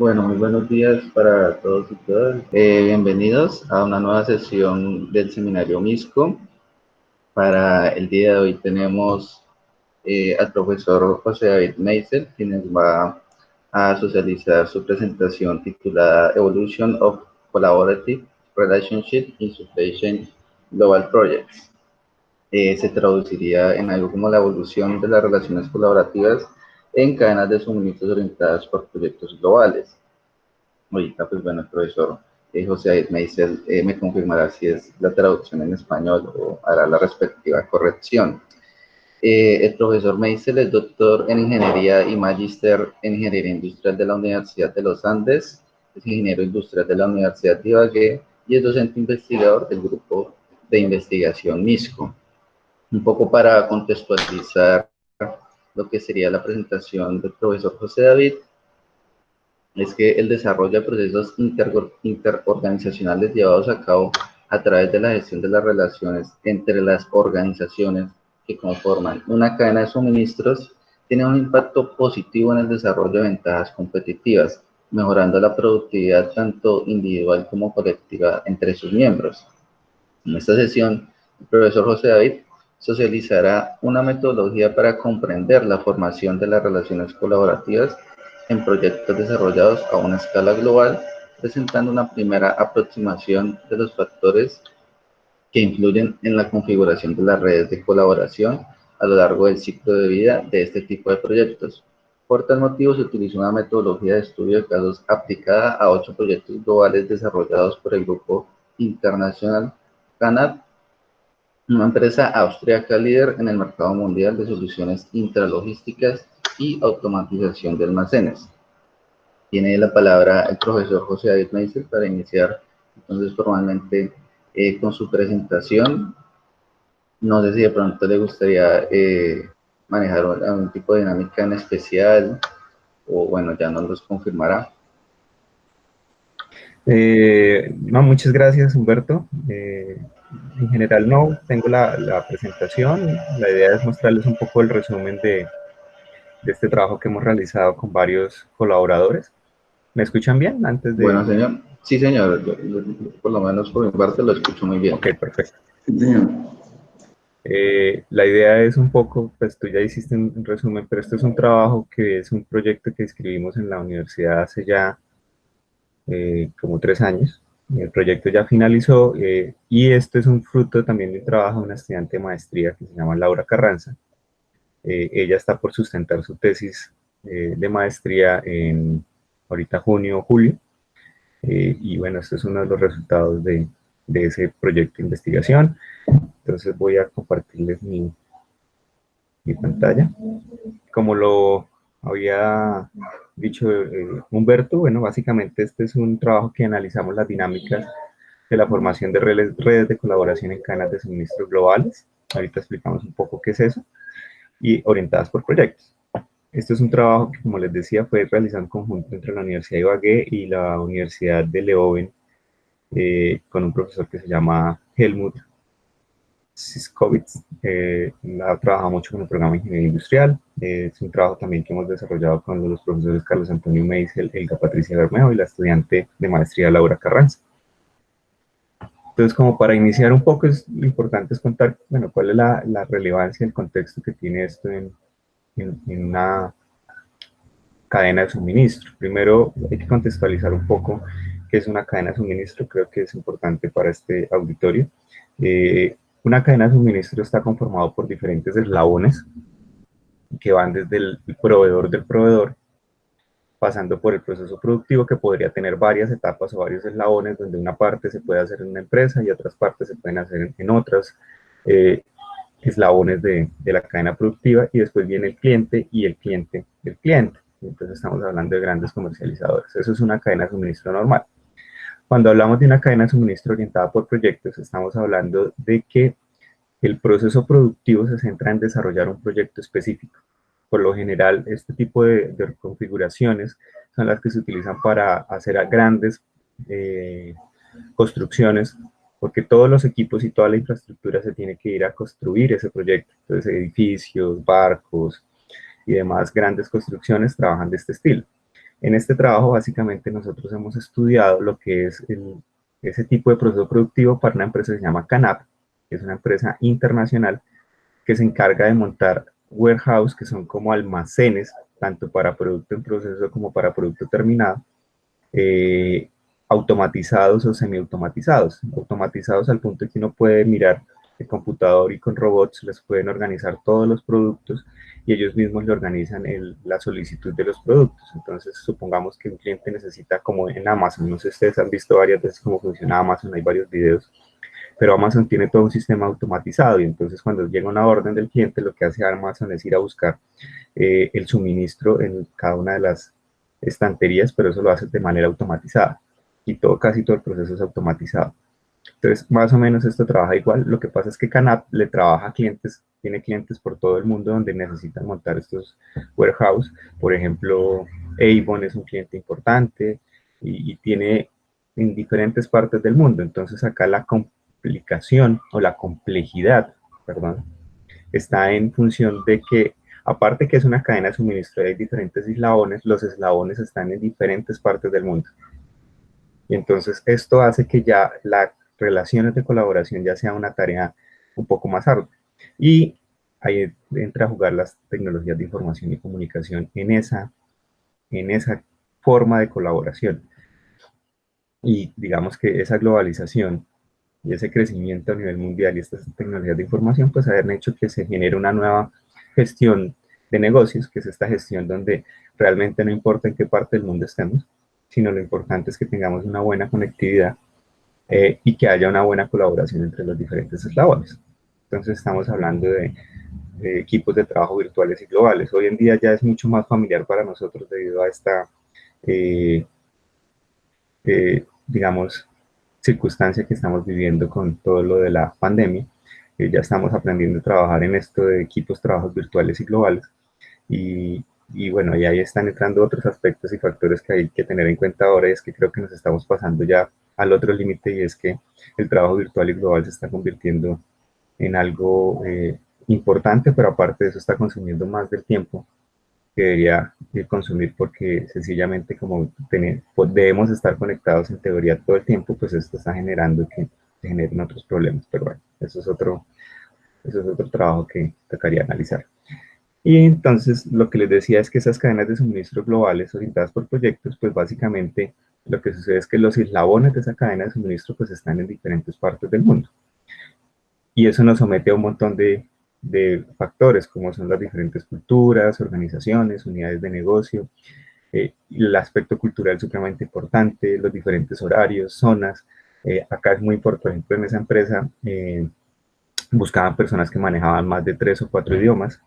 Bueno, muy buenos días para todos y todas. Bienvenidos a una nueva sesión del seminario MISCO. Para el día de hoy tenemos al profesor José David Meisel, quien nos va a socializar su presentación titulada Evolution of Collaborative Relationship in Supply Chain Global Projects. Se traduciría en algo como la evolución de las relaciones colaborativas en cadenas de suministros orientadas por proyectos globales. Ahorita, pues bueno, el profesor José David Meisel me confirmará si es la traducción en español o hará la respectiva corrección. El profesor Meisel es doctor en Ingeniería y Magíster en Ingeniería Industrial de la Universidad de los Andes, es ingeniero industrial de la Universidad de Ibagué y es docente investigador del grupo de investigación MISCO. Un poco para contextualizar lo que sería la presentación del profesor José David, es que el desarrollo de procesos interorganizacionales llevados a cabo a través de la gestión de las relaciones entre las organizaciones que conforman una cadena de suministros tiene un impacto positivo en el desarrollo de ventajas competitivas, mejorando la productividad tanto individual como colectiva entre sus miembros. En esta sesión, el profesor José David socializará una metodología para comprender la formación de las relaciones colaborativas en proyectos desarrollados a una escala global, presentando una primera aproximación de los factores que influyen en la configuración de las redes de colaboración a lo largo del ciclo de vida de este tipo de proyectos. Por tal motivo, se utilizó una metodología de estudio de casos aplicada a 8 proyectos globales desarrollados por el Grupo Internacional CANAP, una empresa austríaca líder en el mercado mundial de soluciones intralogísticas y automatización de almacenes. Tiene la palabra el profesor José David Meisel para iniciar entonces formalmente con su presentación. No sé si de pronto le gustaría manejar algún tipo de dinámica en especial o bueno, ya nos los confirmará. No, muchas gracias, Humberto. En general no tengo la presentación. La idea es mostrarles un poco el resumen de este trabajo que hemos realizado con varios colaboradores. ¿Me escuchan bien antes Bueno, de...? señor. Sí, señor. Yo, por lo menos por mi parte lo escucho muy bien. Ok, perfecto. Sí, señor. La idea es un poco, pues tú ya hiciste un resumen, pero esto es un trabajo que es un proyecto que escribimos en la universidad hace ya como 3 años. El proyecto ya finalizó y esto es un fruto también de un trabajo de una estudiante de maestría que se llama Laura Carranza. Ella está por sustentar su tesis de maestría en ahorita junio o julio. Y bueno, este es uno de los resultados de ese proyecto de investigación. Entonces voy a compartirles mi pantalla. Como lo había dicho Humberto, bueno, básicamente este es un trabajo que analizamos las dinámicas de la formación de redes de colaboración en cadenas de suministros globales. Ahorita explicamos un poco qué es eso. Y orientadas por proyectos. Este es un trabajo que, como les decía, fue realizado en conjunto entre la Universidad de Ibagué y la Universidad de Leuven, con un profesor que se llama Helmut Siskowitz. Ha trabajado mucho con el programa de Ingeniería Industrial. Es un trabajo también que hemos desarrollado con los profesores Carlos Antonio Meisel, Elga Patricia Bermejo y la estudiante de maestría Laura Carranza. Entonces, como para iniciar un poco, lo importante es contar, bueno, cuál es la relevancia, el contexto que tiene esto en una cadena de suministro. Primero hay que contextualizar un poco qué es una cadena de suministro, creo que es importante para este auditorio. Una cadena de suministro está conformada por diferentes eslabones que van desde el proveedor del proveedor, pasando por el proceso productivo que podría tener varias etapas o varios eslabones, donde una parte se puede hacer en una empresa y otras partes se pueden hacer en otras eslabones de la cadena productiva, y después viene el cliente y el cliente del cliente. Entonces estamos hablando de grandes comercializadores. Eso es una cadena de suministro normal. Cuando hablamos de una cadena de suministro orientada por proyectos, estamos hablando de que el proceso productivo se centra en desarrollar un proyecto específico. Por lo general, este tipo de configuraciones son las que se utilizan para hacer grandes construcciones, porque todos los equipos y toda la infraestructura se tiene que ir a construir ese proyecto. Entonces, edificios, barcos y demás grandes construcciones trabajan de este estilo. En este trabajo básicamente nosotros hemos estudiado lo que es ese tipo de proceso productivo para una empresa que se llama Canap, que es una empresa internacional que se encarga de montar warehouse, que son como almacenes, tanto para producto en proceso como para producto terminado, eh, automatizados o semiautomatizados. Automatizados al punto de que uno puede mirar el computador y con robots les pueden organizar todos los productos y ellos mismos le organizan la solicitud de los productos. Entonces, supongamos que un cliente necesita, como en Amazon, no sé si ustedes han visto varias veces cómo funciona Amazon, hay varios videos, pero Amazon tiene todo un sistema automatizado y entonces cuando llega una orden del cliente, lo que hace Amazon es ir a buscar el suministro en cada una de las estanterías, pero eso lo hace de manera automatizada y casi todo el proceso es automatizado. Entonces, más o menos esto trabaja igual. Lo que pasa es que Canap le trabaja a clientes, tiene clientes por todo el mundo donde necesitan montar estos warehouse. Por ejemplo, Avon es un cliente importante y tiene en diferentes partes del mundo. Entonces, acá la complicación o la complejidad, perdón, está en función de que, aparte que es una cadena de suministro de diferentes eslabones, los eslabones están en diferentes partes del mundo. Y entonces esto hace que ya las relaciones de colaboración ya sea una tarea un poco más ardua. Y ahí entra a jugar las tecnologías de información y comunicación en esa forma de colaboración. Y digamos que esa globalización y ese crecimiento a nivel mundial y estas tecnologías de información, pues haber hecho que se genere una nueva gestión de negocios, que es esta gestión donde realmente no importa en qué parte del mundo estemos, sino lo importante es que tengamos una buena conectividad y que haya una buena colaboración entre los diferentes eslabones. Entonces estamos hablando de equipos de trabajo virtuales y globales. Hoy en día ya es mucho más familiar para nosotros debido a esta, eh, digamos, circunstancia que estamos viviendo con todo lo de la pandemia. Ya estamos aprendiendo a trabajar en esto de equipos, trabajos virtuales y globales. Y bueno, y ahí están entrando otros aspectos y factores que hay que tener en cuenta ahora, y es que creo que nos estamos pasando ya al otro límite, y es que el trabajo virtual y global se está convirtiendo en algo importante, pero aparte de eso está consumiendo más del tiempo que debería consumir, porque sencillamente como pues debemos estar conectados en teoría todo el tiempo, pues esto está generando que se generen otros problemas, pero bueno, eso es otro trabajo que tocaría analizar. Y entonces lo que les decía es que esas cadenas de suministro globales orientadas por proyectos, pues básicamente lo que sucede es que los eslabones de esa cadena de suministro pues están en diferentes partes del mundo. Y eso nos somete a un montón de factores, como son las diferentes culturas, organizaciones, unidades de negocio, el aspecto cultural supremamente importante, los diferentes horarios, zonas. Acá es muy importante, por ejemplo, en esa empresa buscaban personas que manejaban más de 3 o 4 idiomas,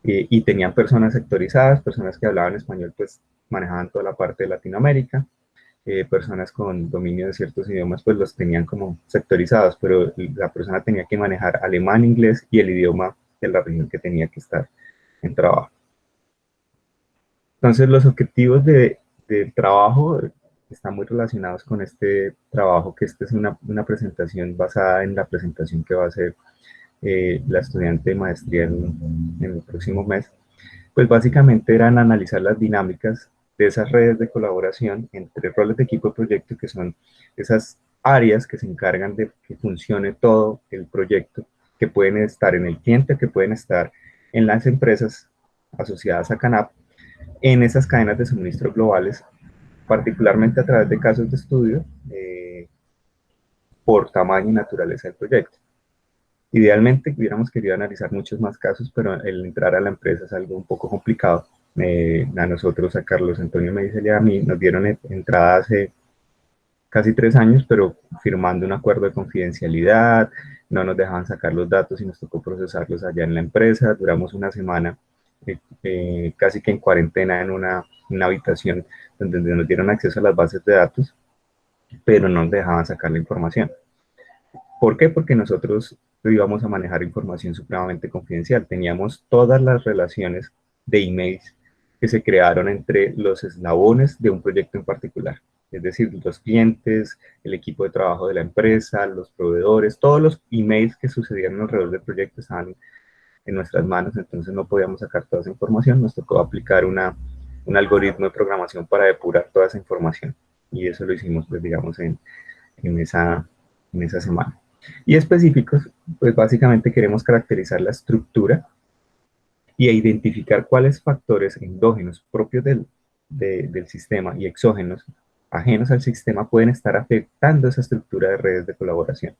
y tenían personas sectorizadas, personas que hablaban español, pues manejaban toda la parte de Latinoamérica, personas con dominio de ciertos idiomas, pues los tenían como sectorizados, pero la persona tenía que manejar alemán, inglés y el idioma de la región que tenía que estar en trabajo. Entonces, los objetivos del trabajo están muy relacionados con este trabajo, que esta es una presentación basada en la presentación que va a hacer la estudiante de maestría en el próximo mes. Pues básicamente eran analizar las dinámicas de esas redes de colaboración entre roles de equipo de proyecto, que son esas áreas que se encargan de que funcione todo el proyecto, que pueden estar en el cliente, que pueden estar en las empresas asociadas a Canap, en esas cadenas de suministro globales, particularmente a través de casos de estudio por tamaño y naturaleza del proyecto. Idealmente hubiéramos querido analizar muchos más casos, pero el entrar a la empresa es algo un poco complicado. A nosotros, a Carlos Antonio Meisel y a mí, nos dieron entrada hace casi 3 años, pero firmando un acuerdo de confidencialidad, no nos dejaban sacar los datos y nos tocó procesarlos allá en la empresa. Duramos una semana casi que en cuarentena en una habitación donde nos dieron acceso a las bases de datos, pero no nos dejaban sacar la información. ¿Por qué? Porque nosotros íbamos a manejar información supremamente confidencial. Teníamos todas las relaciones de emails que se crearon entre los eslabones de un proyecto en particular. Es decir, los clientes, el equipo de trabajo de la empresa, los proveedores, todos los emails que sucedieron alrededor del proyecto estaban en nuestras manos, entonces no podíamos sacar toda esa información. Nos tocó aplicar un algoritmo de programación para depurar toda esa información. Y eso lo hicimos, pues, digamos, en esa semana. Y específicos, pues básicamente queremos caracterizar la estructura y identificar cuáles factores endógenos propios del sistema y exógenos ajenos al sistema pueden estar afectando esa estructura de redes de colaboración.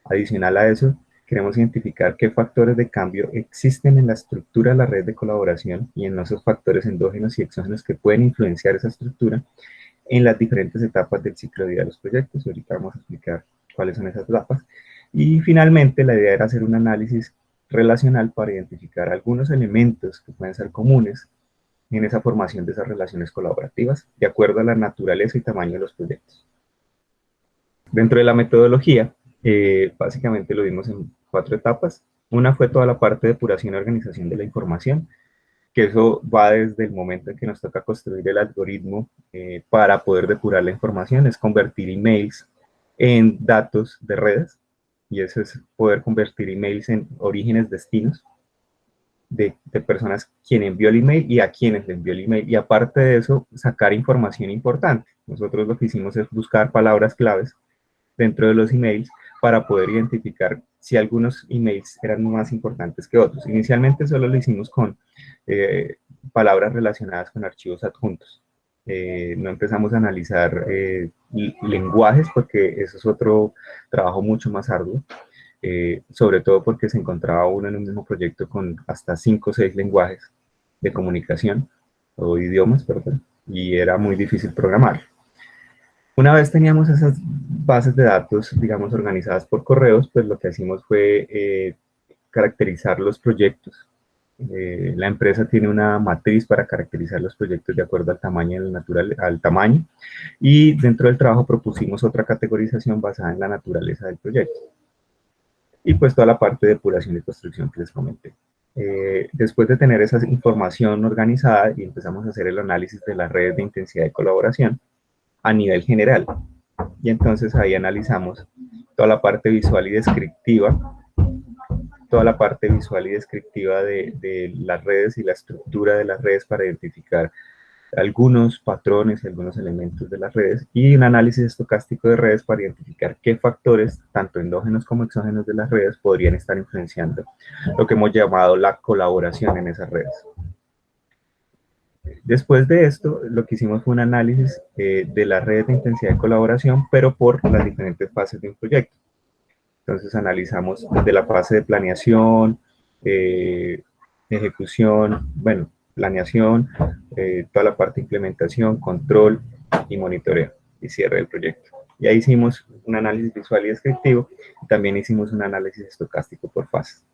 Adicional a eso, queremos identificar qué factores de cambio existen en la estructura de la red de colaboración y en esos factores endógenos y exógenos que pueden influenciar esa estructura en las diferentes etapas del ciclo de vida de los proyectos. Y ahorita vamos a explicar cuáles son esas etapas. Y finalmente, la idea era hacer un análisis relacional para identificar algunos elementos que pueden ser comunes en esa formación de esas relaciones colaborativas, de acuerdo a la naturaleza y tamaño de los proyectos. Dentro de la metodología, básicamente lo vimos en 4 etapas. Una fue toda la parte de depuración y organización de la información, que eso va desde el momento en que nos toca construir el algoritmo para poder depurar la información, es convertir emails en datos de redes, y eso es poder convertir emails en orígenes, destinos, de personas quien envió el email y a quienes le envió el email, y aparte de eso, sacar información importante. Nosotros lo que hicimos es buscar palabras claves dentro de los emails para poder identificar si algunos emails eran más importantes que otros. Inicialmente solo lo hicimos con palabras relacionadas con archivos adjuntos. No empezamos a analizar lenguajes porque eso es otro trabajo mucho más arduo. Sobre todo porque se encontraba uno en un mismo proyecto con hasta 5 o 6 lenguajes de comunicación, o idiomas, perdón, y era muy difícil programar. Una vez teníamos esas bases de datos, digamos, organizadas por correos, pues lo que hicimos fue caracterizar los proyectos. La empresa tiene una matriz para caracterizar los proyectos de acuerdo al tamaño, al tamaño, y dentro del trabajo propusimos otra categorización basada en la naturaleza del proyecto. Y pues toda la parte de depuración y construcción que les comenté. Después de tener esa información organizada y empezamos a hacer el análisis de las redes de intensidad de colaboración a nivel general. Y entonces ahí analizamos toda la parte visual y descriptiva, de las redes y la estructura de las redes para identificar algunos patrones y algunos elementos de las redes, y un análisis estocástico de redes para identificar qué factores, tanto endógenos como exógenos de las redes, podrían estar influenciando lo que hemos llamado la colaboración en esas redes. Después de esto, lo que hicimos fue un análisis de las redes de intensidad de colaboración, pero por las diferentes fases de un proyecto. Entonces analizamos de la fase de planeación, ejecución, bueno, planeación, toda la parte de implementación, control y monitoreo y cierre del proyecto. Y ahí hicimos un análisis visual y descriptivo, y también hicimos un análisis estocástico por fases.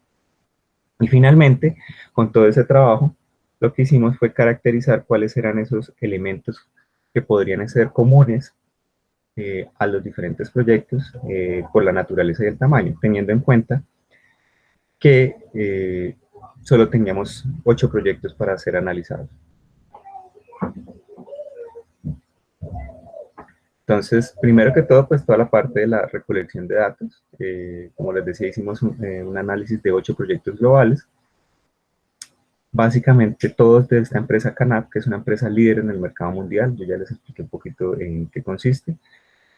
Y finalmente, con todo ese trabajo, lo que hicimos fue caracterizar cuáles eran esos elementos que podrían ser comunes a los diferentes proyectos por la naturaleza y el tamaño, teniendo en cuenta que solo teníamos 8 proyectos para ser analizados. Entonces, primero que todo, pues toda la parte de la recolección de datos. Como les decía, hicimos un análisis de 8 proyectos globales. Básicamente todos de esta empresa Canap, que es una empresa líder en el mercado mundial. Yo ya les expliqué un poquito en qué consiste,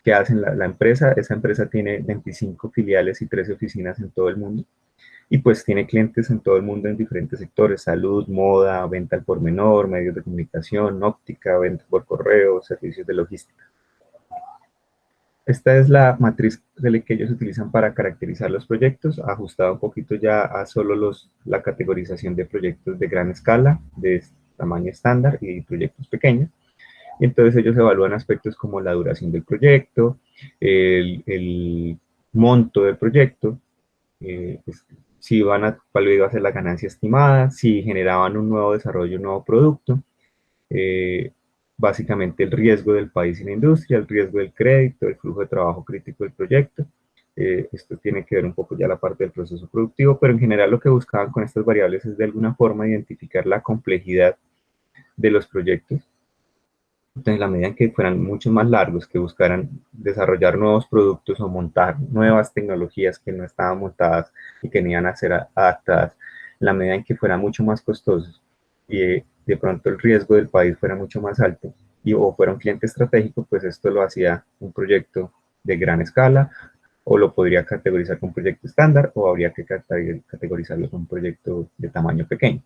qué hacen la empresa. Esa empresa tiene 25 filiales y 13 oficinas en todo el mundo. Y pues tiene clientes en todo el mundo en diferentes sectores: salud, moda, venta al por menor, medios de comunicación, óptica, venta por correo, servicios de logística. Esta es la matriz que ellos utilizan para caracterizar los proyectos, ajustada un poquito ya a solo la categorización de proyectos de gran escala, de tamaño estándar, y proyectos pequeños. Y entonces ellos evalúan aspectos como la duración del proyecto, el monto del proyecto, pues, cuál iba a ser la ganancia estimada, si generaban un nuevo desarrollo, un nuevo producto, básicamente el riesgo del país y la industria, el riesgo del crédito, el flujo de trabajo crítico del proyecto. Esto tiene que ver un poco ya la parte del proceso productivo, pero en general lo que buscaban con estas variables es de alguna forma identificar la complejidad de los proyectos. Entonces, en la medida en que fueran mucho más largos, que buscaran desarrollar nuevos productos o montar nuevas tecnologías que no estaban montadas y que no iban a ser adaptadas, en la medida en que fueran mucho más costosos, y de pronto el riesgo del país fuera mucho más alto o fuera un cliente estratégico, pues esto lo hacía un proyecto de gran escala, o lo podría categorizar como un proyecto estándar, o habría que categorizarlo como un proyecto de tamaño pequeño.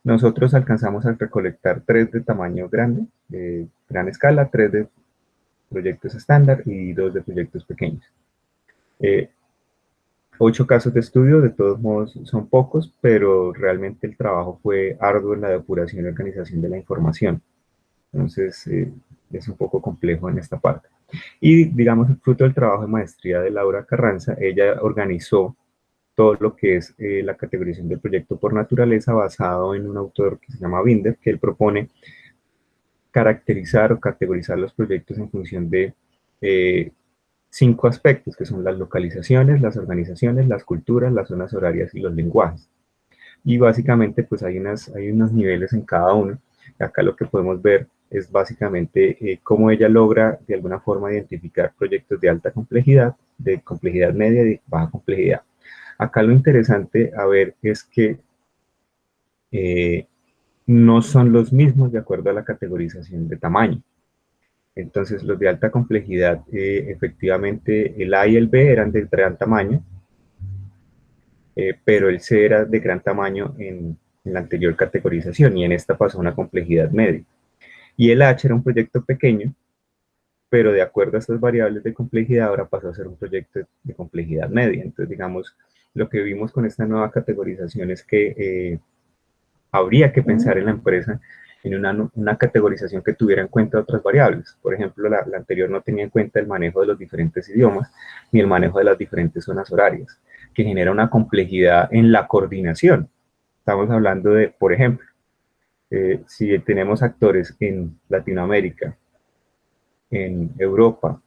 Nosotros alcanzamos a recolectar 3 de tamaño grande, de gran escala, 3 de proyectos estándar y 2 de proyectos pequeños. 8 casos de estudio, de todos modos son pocos, pero realmente el trabajo fue arduo en la depuración y organización de la información. Entonces, es un poco complejo en esta parte. Y, digamos, el fruto del trabajo de maestría de Laura Carranza, ella organizó todo lo que es la categorización del proyecto por naturaleza basado en un autor que se llama Binder, que él propone caracterizar o categorizar los proyectos en función de 5 aspectos, que son las localizaciones, las organizaciones, las culturas, las zonas horarias y los lenguajes. Y básicamente pues hay unos niveles en cada uno. Acá lo que podemos ver es básicamente cómo ella logra de alguna forma identificar proyectos de alta complejidad, de complejidad media y de baja complejidad. Acá lo interesante a ver es que no son los mismos de acuerdo a la categorización de tamaño. Entonces los de alta complejidad, efectivamente el A y el B eran de gran tamaño, pero el C era de gran tamaño en la anterior categorización y en esta pasó a una complejidad media. Y el H era un proyecto pequeño, pero de acuerdo a estas variables de complejidad ahora pasó a ser un proyecto de complejidad media. Entonces, digamos, lo que vimos con esta nueva categorización es que habría que pensar en la empresa en una categorización que tuviera en cuenta otras variables. Por ejemplo, la anterior no tenía en cuenta el manejo de los diferentes idiomas ni el manejo de las diferentes zonas horarias, que genera una complejidad en la coordinación. Estamos hablando de, por ejemplo, si tenemos actores en Latinoamérica, en Europa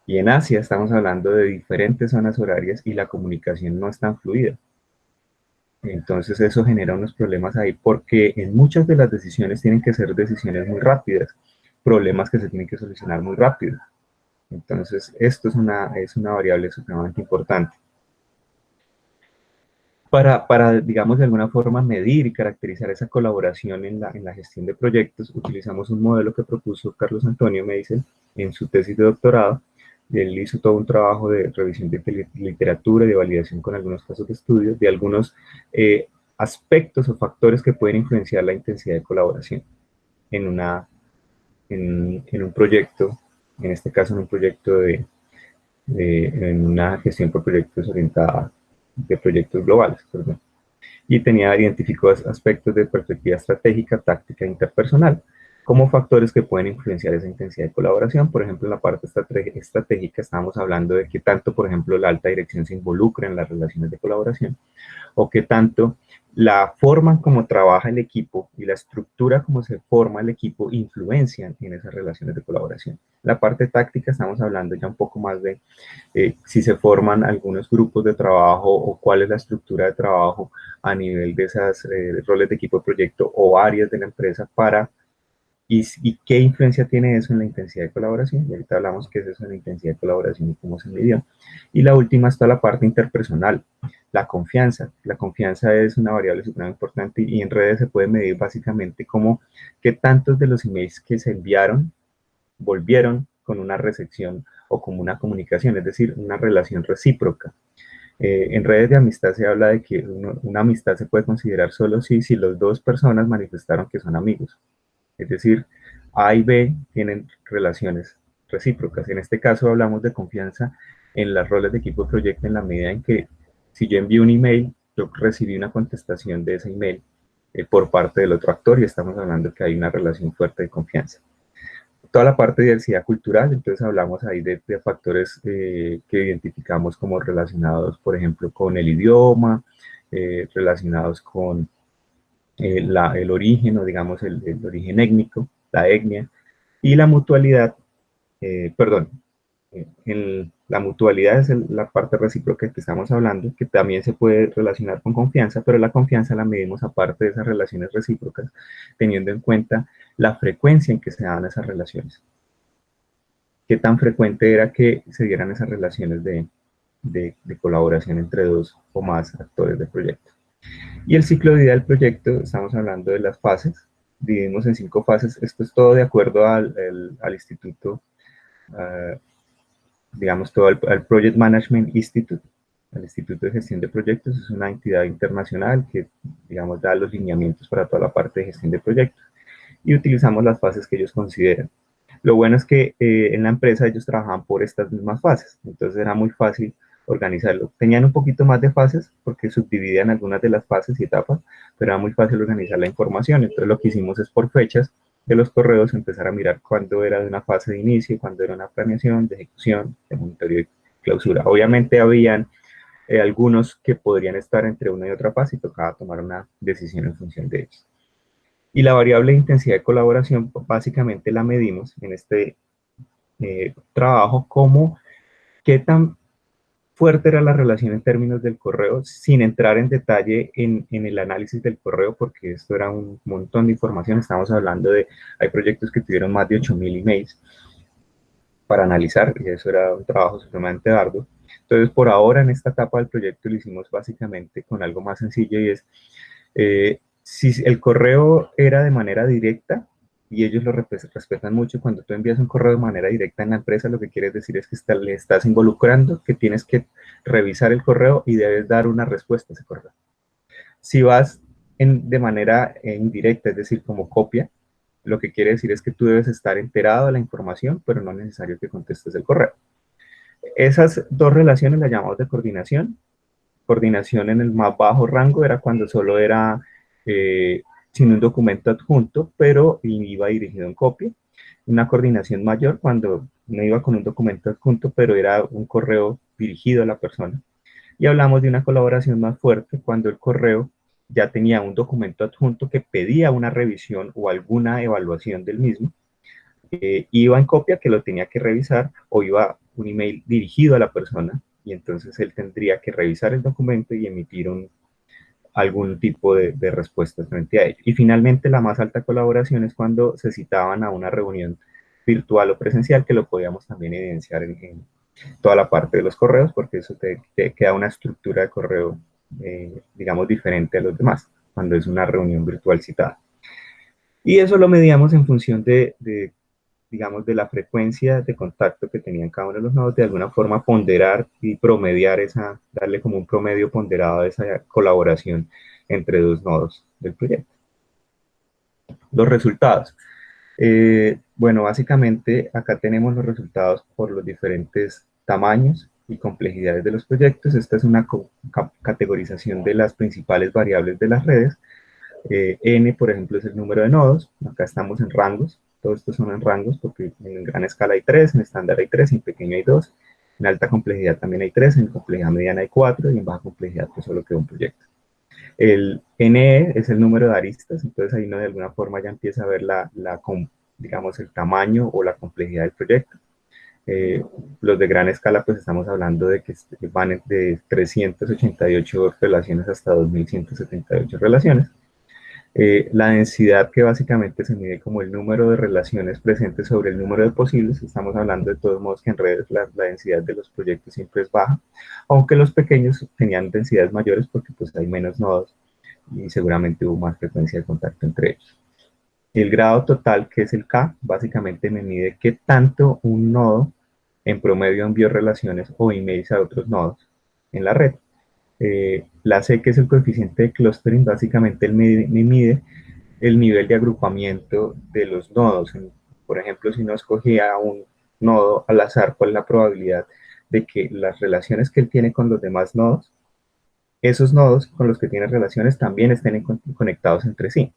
y en Asia, estamos hablando de diferentes zonas horarias y la comunicación no es tan fluida. Entonces eso genera unos problemas ahí porque en muchas de las decisiones tienen que ser decisiones muy rápidas, problemas que se tienen que solucionar muy rápido. Entonces esto es una variable supremamente importante. Digamos, de alguna forma medir y caracterizar esa colaboración en la gestión de proyectos, utilizamos un modelo que propuso Carlos Antonio Meisel en su tesis de doctorado. Él hizo todo un trabajo de revisión de literatura y de validación con algunos casos de estudio, de algunos aspectos o factores que pueden influenciar la intensidad de colaboración en un proyecto, en este caso en un proyecto en una gestión por proyectos orientada de proyectos globales, perdón. Y identificó aspectos de perspectiva estratégica, táctica e interpersonal como factores que pueden influenciar esa intensidad de colaboración. Por ejemplo, en la parte estratégica estamos hablando de qué tanto, por ejemplo, la alta dirección se involucra en las relaciones de colaboración, o qué tanto la forma como trabaja el equipo y la estructura como se forma el equipo influencian en esas relaciones de colaboración. La parte táctica estamos hablando ya un poco más de si se forman algunos grupos de trabajo o cuál es la estructura de trabajo a nivel de esos roles de equipo de proyecto o áreas de la empresa y qué influencia tiene eso en la intensidad de colaboración. Y ahorita hablamos qué es eso en la intensidad de colaboración y cómo se midió. Y la última está la parte interpersonal, la confianza. La confianza es una variable supremamente importante y en redes se puede medir básicamente como qué tantos de los emails que se enviaron volvieron con una recepción o como una comunicación, es decir, una relación recíproca. En redes de amistad se habla de que una amistad se puede considerar solo si las dos personas manifestaron que son amigos. Es decir, A y B tienen relaciones recíprocas. En este caso hablamos de confianza en las roles de equipo de proyecto en la medida en que si yo envío un email, yo recibí una contestación de ese email por parte del otro actor y estamos hablando que hay una relación fuerte de confianza. Toda la parte de diversidad cultural, entonces hablamos ahí de factores que identificamos como relacionados, por ejemplo, con el idioma, relacionados con el origen o digamos el origen étnico, la etnia, y la mutualidad, perdón, la mutualidad es la parte recíproca que estamos hablando, que también se puede relacionar con confianza, pero la confianza la medimos aparte de esas relaciones recíprocas, teniendo en cuenta la frecuencia en que se dan esas relaciones. Qué tan frecuente era que se dieran esas relaciones de colaboración entre dos o más actores del proyecto. Y el ciclo de vida del proyecto, estamos hablando de las fases, dividimos en 5 fases. Esto es todo de acuerdo al instituto, digamos, todo al Project Management Institute. El Instituto de Gestión de Proyectos es una entidad internacional que, digamos, da los lineamientos para toda la parte de gestión de proyectos y utilizamos las fases que ellos consideran. Lo bueno es que en la empresa ellos trabajaban por estas mismas fases, entonces era muy fácil organizarlo. Tenían un poquito más de fases porque subdividían algunas de las fases y etapas, pero era muy fácil organizar la información. Entonces lo que hicimos es por fechas de los correos empezar a mirar cuándo era de una fase de inicio, cuándo era una planeación, de ejecución, de monitoreo y clausura. Obviamente habían algunos que podrían estar entre una y otra fase y tocaba tomar una decisión en función de ellos. Y la variable de intensidad de colaboración básicamente la medimos en este trabajo como qué tan fuerte era la relación en términos del correo, sin entrar en detalle en el análisis del correo, porque esto era un montón de información. Estamos hablando de, hay proyectos que tuvieron más de 8.000 emails para analizar, y eso era un trabajo supremamente arduo. Entonces, por ahora, en esta etapa del proyecto lo hicimos básicamente con algo más sencillo, y es, si el correo era de manera directa, y ellos lo respetan mucho, cuando tú envías un correo de manera directa en la empresa, lo que quieres decir es que le estás involucrando, que tienes que revisar el correo y debes dar una respuesta a ese correo. Si vas de manera indirecta, es decir, como copia, lo que quiere decir es que tú debes estar enterado de la información, pero no es necesario que contestes el correo. Esas dos relaciones las llamamos de coordinación. Coordinación en el más bajo rango era cuando solo era sin un documento adjunto, pero iba dirigido en copia. Una coordinación mayor cuando no iba con un documento adjunto, pero era un correo dirigido a la persona. Y hablamos de una colaboración más fuerte cuando el correo ya tenía un documento adjunto que pedía una revisión o alguna evaluación del mismo. Iba en copia que lo tenía que revisar, o iba un email dirigido a la persona y entonces él tendría que revisar el documento y emitir algún tipo de respuesta frente a ello. Y finalmente la más alta colaboración es cuando se citaban a una reunión virtual o presencial, que lo podíamos también evidenciar en toda la parte de los correos, porque eso te queda una estructura de correo, digamos, diferente a los demás, cuando es una reunión virtual citada. Y eso lo medíamos en función digamos, de la frecuencia de contacto que tenían cada uno de los nodos, de alguna forma ponderar y promediar darle como un promedio ponderado a esa colaboración entre dos nodos del proyecto. Los resultados. Bueno, básicamente acá tenemos los resultados por los diferentes tamaños y complejidades de los proyectos. Esta es una categorización de las principales variables de las redes. N, por ejemplo, es el número de nodos. Acá estamos en rangos. Todos estos son en rangos porque en gran escala hay 3, en estándar hay 3, en pequeño hay 2. En alta complejidad también hay 3, en complejidad mediana hay 4 y en baja complejidad pues solo queda un proyecto. El NE es el número de aristas, entonces ahí no de alguna forma ya empieza a ver digamos, el tamaño o la complejidad del proyecto. Los de gran escala pues estamos hablando de que van de 388 relaciones hasta 2178 relaciones. La densidad, que básicamente se mide como el número de relaciones presentes sobre el número de posibles. Estamos hablando de todos modos que en redes la densidad de los proyectos siempre es baja, aunque los pequeños tenían densidades mayores porque pues hay menos nodos y seguramente hubo más frecuencia de contacto entre ellos. El grado total, que es el K, básicamente me mide qué tanto un nodo en promedio envió relaciones o emails a otros nodos en la red. La C, que es el coeficiente de clustering, básicamente me mide el nivel de agrupamiento de los nodos. Por ejemplo, si no escogía un nodo al azar, ¿cuál es la probabilidad de que las relaciones que él tiene con los demás nodos, esos nodos con los que tiene relaciones también estén conectados entre sí?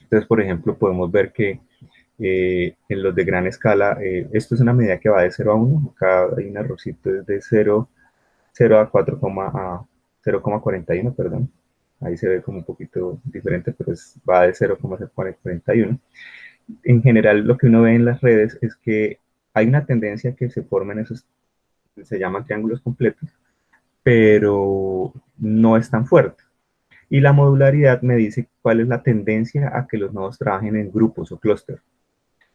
Entonces, por ejemplo, podemos ver que en los de gran escala, esto es una medida que va de 0 a 1, acá hay un errorcito de 0 a 0,41, perdón. Ahí se ve como un poquito diferente, pero va de 0,41. En general, lo que uno ve en las redes es que hay una tendencia que se formen esos, se llaman triángulos completos, pero no es tan fuerte. Y la modularidad me dice cuál es la tendencia a que los nodos trabajen en grupos o clústeres.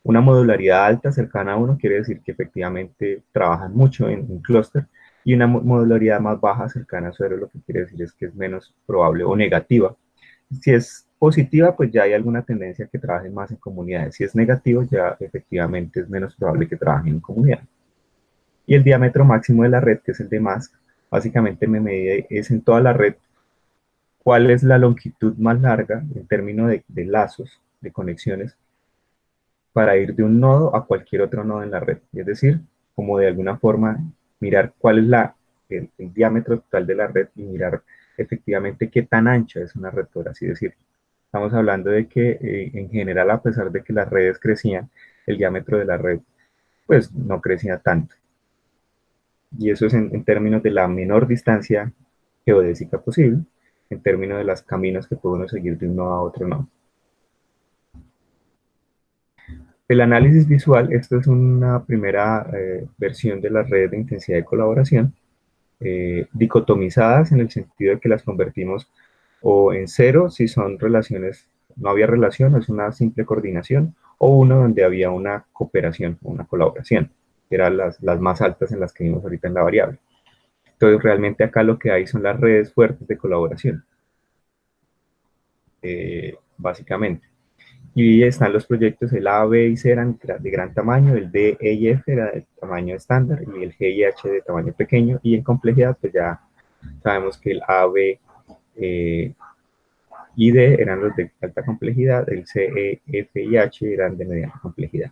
Una modularidad alta, cercana a 1, quiere decir que efectivamente trabajan mucho en un clúster, y una modularidad más baja, cercana a 0, lo que quiere decir es que es menos probable o negativa. Si es positiva, pues ya hay alguna tendencia que trabajen más en comunidades. Si es negativo, ya efectivamente es menos probable que trabajen en comunidad. Y el diámetro máximo de la red, que es el de más, básicamente me mide es en toda la red cuál es la longitud más larga en términos de lazos, de conexiones, para ir de un nodo a cualquier otro nodo en la red. Es decir, como de alguna forma mirar cuál es el diámetro total de la red y mirar efectivamente qué tan ancha es una red, por así decirlo. Estamos hablando de que en general, a pesar de que las redes crecían, el diámetro de la red pues no crecía tanto. Y eso es en términos de la menor distancia geodésica posible, en términos de los caminos que puede uno seguir de un nodo a otro nodo. El análisis visual, esto es una primera versión de las redes de intensidad de colaboración, dicotomizadas en el sentido de que las convertimos o en cero si son relaciones, no había relación, es una simple coordinación, o uno donde había una cooperación, una colaboración, que eran las más altas en las que vimos ahorita en la variable. Entonces realmente acá lo que hay son las redes fuertes de colaboración, básicamente. Y están los proyectos, el A, B y C eran de gran tamaño, el D, E y F era de tamaño estándar, y el G y H de tamaño pequeño, y en complejidad pues ya sabemos que el A, B y D eran los de alta complejidad, el C, E, F y H eran de mediana complejidad.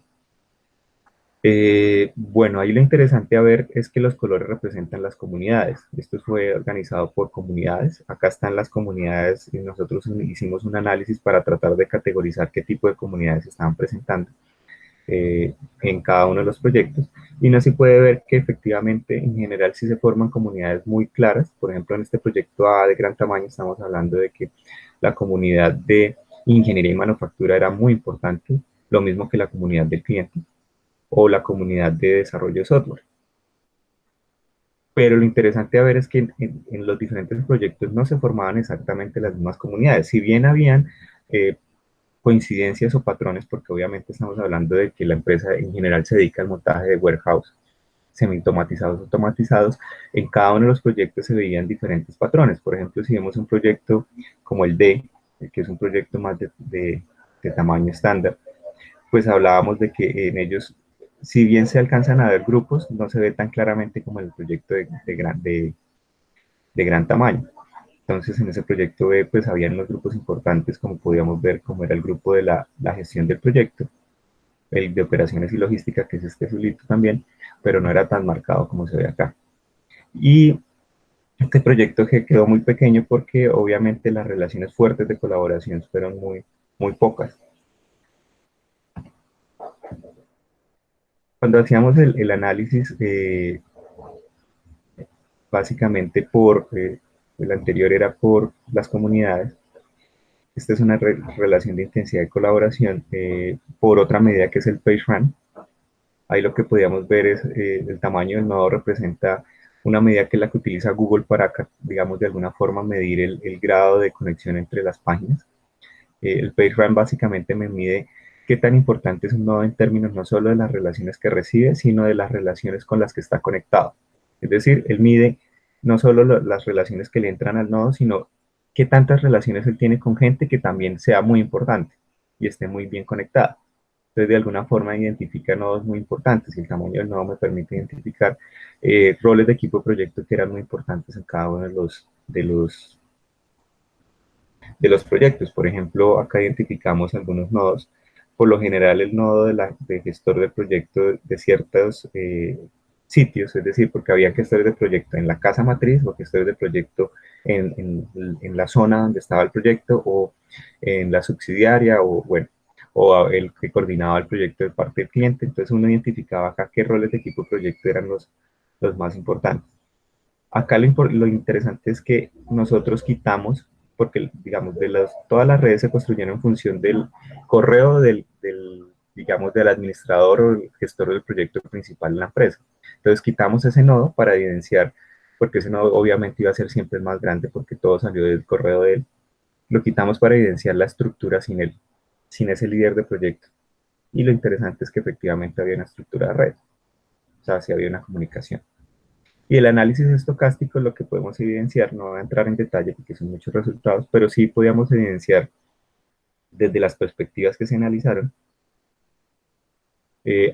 Bueno, ahí lo interesante a ver es que los colores representan las comunidades. Esto fue organizado por comunidades. Acá están las comunidades y nosotros hicimos un análisis para tratar de categorizar qué tipo de comunidades se estaban presentando en cada uno de los proyectos. Y no se puede ver que efectivamente en general sí se forman comunidades muy claras. Por ejemplo, en este proyecto A de gran tamaño estamos hablando de que la comunidad de ingeniería y manufactura era muy importante, lo mismo que la comunidad del cliente o la comunidad de desarrollo de software. Pero lo interesante a ver es que en los diferentes proyectos no se formaban exactamente las mismas comunidades. Si bien habían coincidencias o patrones, porque obviamente estamos hablando de que la empresa en general se dedica al montaje de warehouse semi-automatizados, automatizados, en cada uno de los proyectos se veían diferentes patrones. Por ejemplo, si vemos un proyecto como el D, que es un proyecto más de tamaño estándar, pues hablábamos de que en ellos, si bien se alcanzan a ver grupos, no se ve tan claramente como en el proyecto de gran tamaño. Entonces, en ese proyecto B, pues habían los grupos importantes, como podíamos ver, como era el grupo de la gestión del proyecto, el de operaciones y logística, que es este azulito también, pero no era tan marcado como se ve acá. Y este proyecto G quedó muy pequeño porque obviamente las relaciones fuertes de colaboración fueron muy pocas. Cuando hacíamos el análisis, básicamente el anterior era por las comunidades, esta es una relación de intensidad de colaboración por otra medida que es el PageRank. Ahí lo que podíamos ver es el tamaño del nodo representa una medida que es la que utiliza Google para, digamos, de alguna forma medir el grado de conexión entre las páginas. El PageRank básicamente me mide qué tan importante es un nodo en términos no solo de las relaciones que recibe, sino de las relaciones con las que está conectado. Es decir, él mide no solo las relaciones que le entran al nodo, sino qué tantas relaciones él tiene con gente que también sea muy importante y esté muy bien conectada. Entonces, de alguna forma identifica nodos muy importantes y el tamaño del nodo me permite identificar roles de equipo de proyecto que eran muy importantes en cada uno de los proyectos. Por ejemplo, acá identificamos algunos nodos. Por lo general, el nodo de gestor de proyecto de ciertos sitios, es decir, porque había gestores de proyecto en la casa matriz o gestores de proyecto en la zona donde estaba el proyecto o en la subsidiaria o, bueno, o el que coordinaba el proyecto de parte del cliente. Entonces uno identificaba acá qué roles de equipo de proyecto eran los más importantes. Acá lo interesante es que nosotros quitamos, porque digamos, todas las redes se construyeron en función del correo digamos, del administrador o el gestor del proyecto principal en la empresa. Entonces quitamos ese nodo para evidenciar, porque ese nodo obviamente iba a ser siempre el más grande porque todo salió del correo de él. Lo quitamos para evidenciar la estructura sin él, sin ese líder de proyecto. Y lo interesante es que efectivamente había una estructura de red, o sea, sí había una comunicación. Y el análisis estocástico, lo que podemos evidenciar, no voy a entrar en detalle porque son muchos resultados, pero sí podíamos evidenciar desde las perspectivas que se analizaron,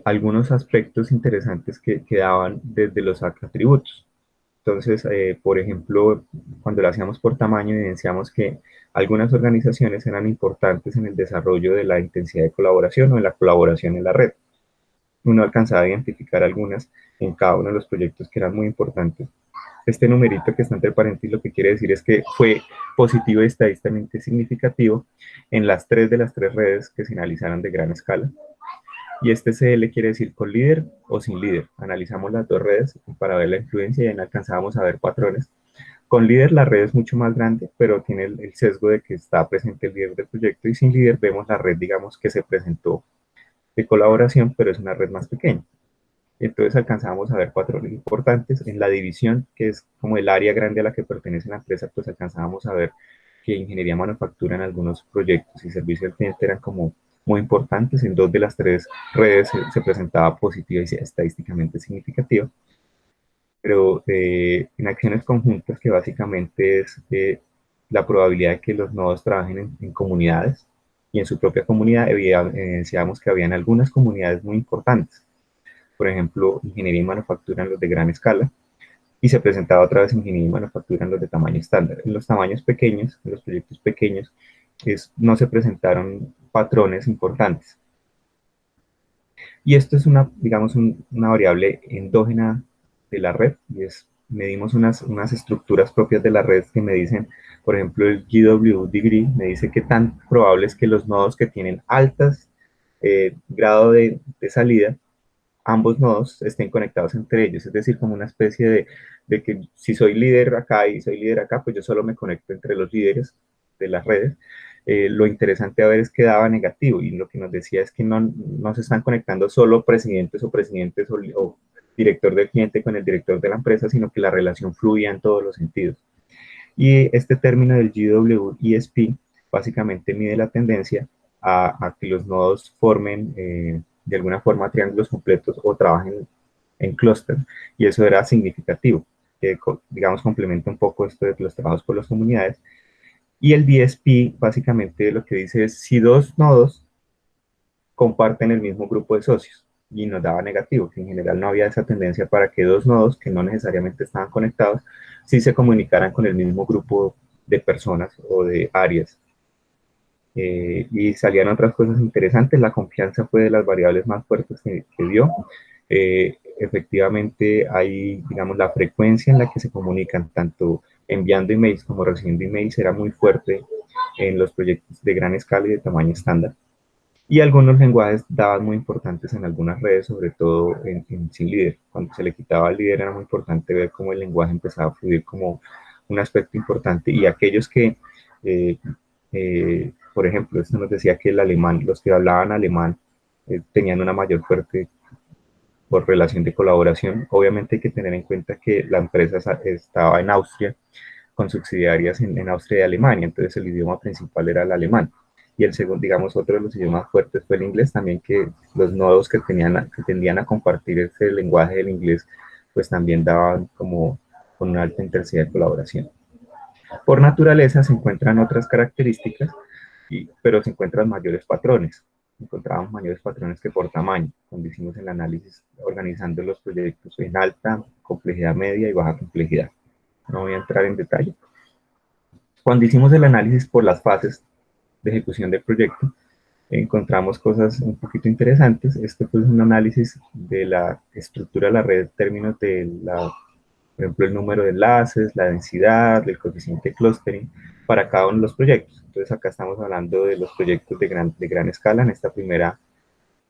algunos aspectos interesantes que daban desde los atributos. Entonces, por ejemplo, cuando lo hacíamos por tamaño, evidenciamos que algunas organizaciones eran importantes en el desarrollo de la intensidad de colaboración o en la colaboración en la red. Uno alcanzaba a identificar algunas en cada uno de los proyectos que eran muy importantes. Este numerito que está entre paréntesis lo que quiere decir es que fue positivo y estadísticamente significativo en las 3 de las 3 redes que se analizaron de gran escala. Y este CL quiere decir con líder o sin líder. Analizamos las dos redes para ver la influencia y ahí alcanzábamos a ver patrones. Con líder la red es mucho más grande, pero tiene el sesgo de que está presente el líder del proyecto, y sin líder vemos la red, digamos, que se presentó de colaboración, pero es una red más pequeña. Entonces alcanzamos a ver patrones importantes. En la división, que es como el área grande a la que pertenece la empresa, pues alcanzábamos a ver que ingeniería manufactura en algunos proyectos y servicio al cliente eran como muy importantes. En 2 de las 3 redes se presentaba positiva y estadísticamente significativa. Pero en acciones conjuntas, que básicamente es la probabilidad de que los nodos trabajen en comunidades, y en su propia comunidad evidenciamos que habían algunas comunidades muy importantes. Por ejemplo, ingeniería y manufactura en los de gran escala, y se presentaba otra vez ingeniería y manufactura en los de tamaño estándar. En los tamaños pequeños, en los proyectos pequeños, no se presentaron patrones importantes. Y esto es una, digamos, una variable endógena de la red, y medimos unas estructuras propias de la red que me dicen, por ejemplo, el GW degree me dice qué tan probable es que los nodos que tienen altas grado de salida, ambos nodos estén conectados entre ellos, es decir, como una especie de que si soy líder acá y soy líder acá, pues yo solo me conecto entre los líderes de las redes. Lo interesante a ver es que daba negativo, y lo que nos decía es que no se están conectando solo presidentes o director del cliente con el director de la empresa, sino que la relación fluía en todos los sentidos. Y este término del GWESP básicamente mide la tendencia a que los nodos formen de alguna forma triángulos completos o trabajen en clúster, y eso era significativo, que digamos complementa un poco esto de los trabajos por las comunidades. Y el DSP básicamente lo que dice es si dos nodos comparten el mismo grupo de socios, y nos daba negativo, que en general no había esa tendencia para que dos nodos que no necesariamente estaban conectados sí se comunicaran con el mismo grupo de personas o de áreas. Y salían otras cosas interesantes. La confianza fue de las variables más fuertes que dio. Efectivamente hay, digamos, la frecuencia en la que se comunican, tanto enviando emails como recibiendo emails, era muy fuerte en los proyectos de gran escala y de tamaño estándar. Y algunos lenguajes daban muy importantes en algunas redes, sobre todo en sin líder. Cuando se le quitaba al líder era muy importante ver cómo el lenguaje empezaba a fluir como un aspecto importante. Y aquellos que, por ejemplo, esto nos decía que el alemán, los que hablaban alemán tenían una mayor fuerte por relación de colaboración. Obviamente hay que tener en cuenta que la empresa estaba en Austria, con subsidiarias en Austria y Alemania, entonces el idioma principal era el alemán. Y el segundo, digamos, otro de los idiomas fuertes fue el inglés también, que los nodos que tendían a compartir ese lenguaje del inglés, pues también daban como con una alta intensidad de colaboración. Por naturaleza se encuentran otras características, pero se encuentran mayores patrones. Encontrábamos mayores patrones que por tamaño, cuando hicimos el análisis organizando los proyectos en alta, complejidad media y baja complejidad. No voy a entrar en detalle. Cuando hicimos el análisis por las fases de ejecución del proyecto, encontramos cosas un poquito interesantes. Este fue un análisis de la estructura de la red en términos de, por ejemplo, el número de enlaces, la densidad, el coeficiente de clustering para cada uno de los proyectos. Entonces acá estamos hablando de los proyectos de gran escala en esta primera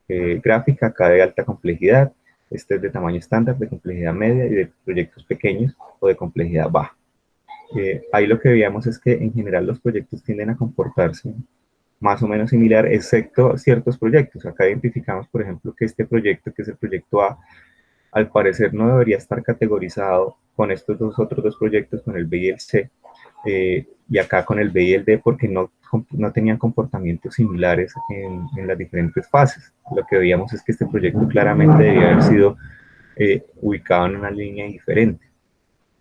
gráfica, acá de alta complejidad. Este es de tamaño estándar, de complejidad media, y de proyectos pequeños o de complejidad baja. Ahí lo que veíamos es que en general los proyectos tienden a comportarse más o menos similar, excepto ciertos proyectos. Acá identificamos, por ejemplo, que este proyecto, que es el proyecto A, al parecer no debería estar categorizado con estos otros dos proyectos, con el B y el C, y acá con el B y el D, porque no tenían comportamientos similares en las diferentes fases. Lo que veíamos es que este proyecto claramente debía haber sido ubicado en una línea diferente.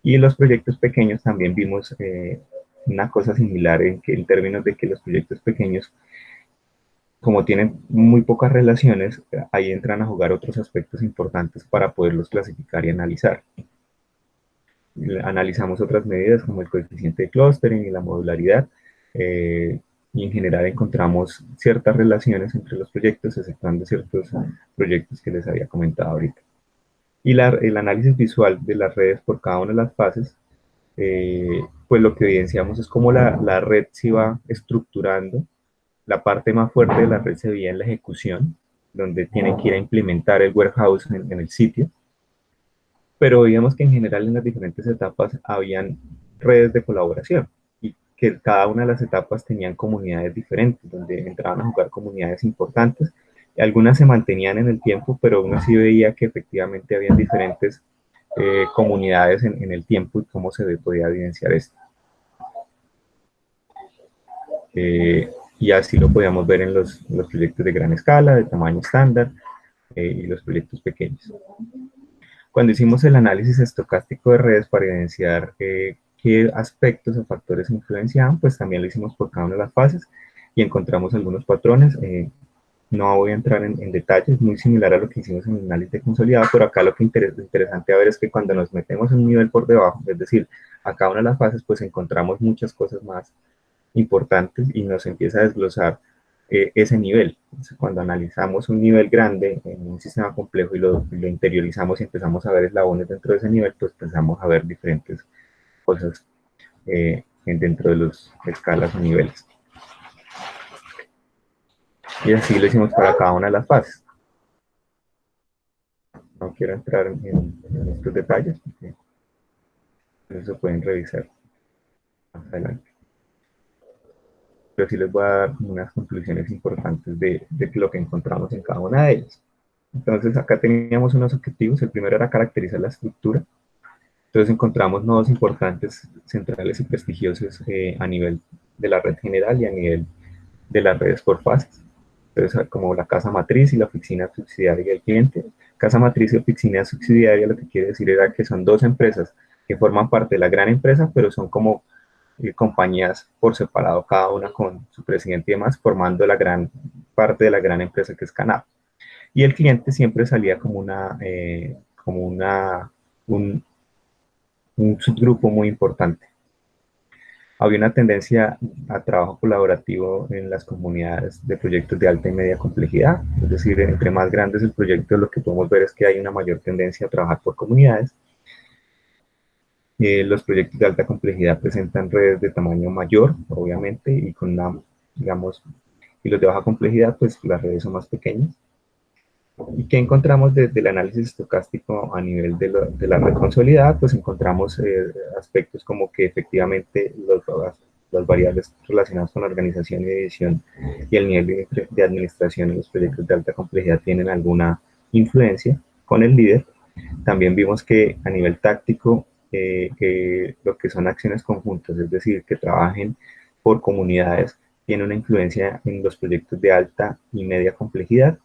Y en los proyectos pequeños también vimos una cosa similar en términos de que los proyectos pequeños como tienen muy pocas relaciones, ahí entran a jugar otros aspectos importantes para poderlos clasificar y analizar. Analizamos otras medidas como el coeficiente de clustering y la modularidad, y en general encontramos ciertas relaciones entre los proyectos, exceptuando ciertos proyectos que les había comentado ahorita. Y el análisis visual de las redes por cada una de las fases, pues lo que evidenciamos es cómo la red se va estructurando. La parte más fuerte de la red se veía en la ejecución, donde tienen que ir a implementar el warehouse en el sitio, pero veíamos que en general en las diferentes etapas habían redes de colaboración y que cada una de las etapas tenían comunidades diferentes, donde entraban a jugar comunidades importantes. Y algunas se mantenían en el tiempo, pero uno sí veía que efectivamente habían diferentes comunidades en el tiempo y cómo se podía evidenciar esto. Y así lo podíamos ver en los proyectos de gran escala, de tamaño estándar, y los proyectos pequeños. Cuando hicimos el análisis estocástico de redes para evidenciar qué aspectos o factores influenciaban, pues también lo hicimos por cada una de las fases y encontramos algunos patrones. No voy a entrar en detalles, muy similar a lo que hicimos en el análisis de consolidado, pero acá lo que es interesante a ver es que cuando nos metemos en un nivel por debajo, es decir, a cada una de las fases, pues encontramos muchas cosas más importantes y nos empieza a desglosar ese nivel. Entonces, cuando analizamos un nivel grande en un sistema complejo y lo interiorizamos y empezamos a ver eslabones dentro de ese nivel, pues empezamos a ver diferentes cosas dentro de las escalas o niveles. Y así lo hicimos para cada una de las fases. No quiero entrar en estos detalles, porque eso pueden revisar más adelante. Pero sí les voy a dar unas conclusiones importantes de lo que encontramos en cada una de ellas. Entonces acá teníamos unos objetivos. El primero era caracterizar la estructura. Entonces encontramos nodos importantes, centrales y prestigiosos a nivel de la red general y a nivel de las redes por fases. Entonces, como la casa matriz y la oficina subsidiaria del cliente. Casa matriz y oficina subsidiaria lo que quiere decir era que son dos empresas que forman parte de la gran empresa, pero son como compañías por separado, cada una con su presidente y demás, formando la gran parte de la gran empresa que es Canap. Y el cliente siempre salía un, un subgrupo muy importante. Había una tendencia a trabajo colaborativo en las comunidades de proyectos de alta y media complejidad, es decir, entre más grande es el proyecto, lo que podemos ver es que hay una mayor tendencia a trabajar por comunidades. Los proyectos de alta complejidad presentan redes de tamaño mayor, obviamente, y con una, digamos, y los de baja complejidad, pues las redes son más pequeñas. ¿Y qué encontramos desde el análisis estocástico a nivel de la red consolidada? Pues encontramos aspectos como que efectivamente las variables relacionadas con la organización y edición y el nivel de administración en los proyectos de alta complejidad tienen alguna influencia con el líder. También vimos que a nivel táctico, lo que son acciones conjuntas, es decir, que trabajen por comunidades, tiene una influencia en los proyectos de alta y media complejidad.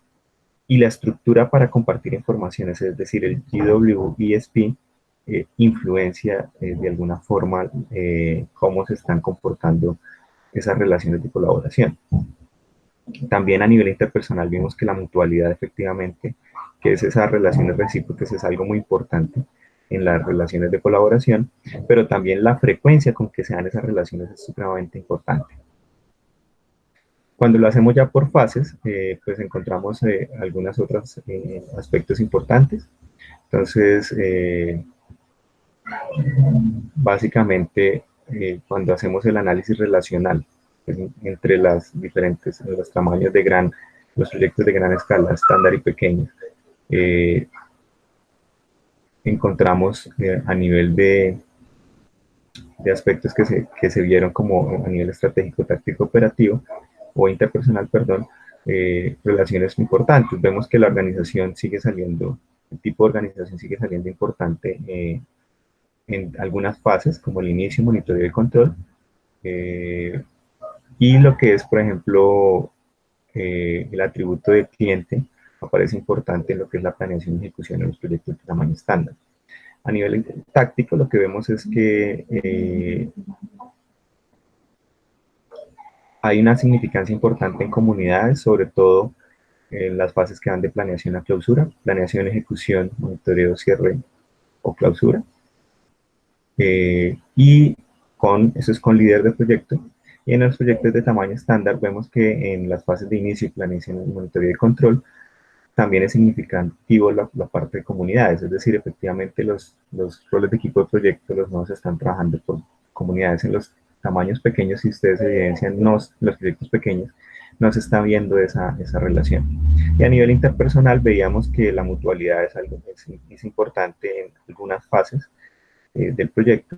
Y la estructura para compartir informaciones, es decir, el GWESP, influencia de alguna forma cómo se están comportando esas relaciones de colaboración. También a nivel interpersonal vimos que la mutualidad efectivamente, que es esas relaciones recíprocas, es algo muy importante en las relaciones de colaboración, pero también la frecuencia con que se dan esas relaciones es supremamente importante. Cuando lo hacemos ya por fases, pues encontramos algunos otros aspectos importantes. Entonces, básicamente, cuando hacemos el análisis relacional pues, entre los tamaños de los proyectos de gran escala, estándar y pequeños, encontramos a nivel de aspectos que se vieron como a nivel estratégico, táctico, operativo o interpersonal, perdón, relaciones importantes. Vemos que la organización sigue saliendo, el tipo de organización sigue saliendo importante en algunas fases, como el inicio, monitoreo y control, y lo que es, por ejemplo, el atributo de cliente aparece importante en lo que es la planeación y ejecución de los proyectos de tamaño estándar. A nivel táctico, lo que vemos es que Hay una significancia importante en comunidades, sobre todo en las fases que van de planeación a clausura, planeación, ejecución, monitoreo, cierre o clausura. Y eso es con líder de proyecto. Y en los proyectos de tamaño estándar vemos que en las fases de inicio, planeación, monitoreo y control, también es significativo la parte de comunidades, es decir, efectivamente los roles de equipo de proyecto, los nodos están trabajando por comunidades. En los tamaños pequeños, si ustedes evidencian los proyectos pequeños, no se está viendo esa relación. Y a nivel interpersonal veíamos que la mutualidad es algo es importante en algunas fases del proyecto.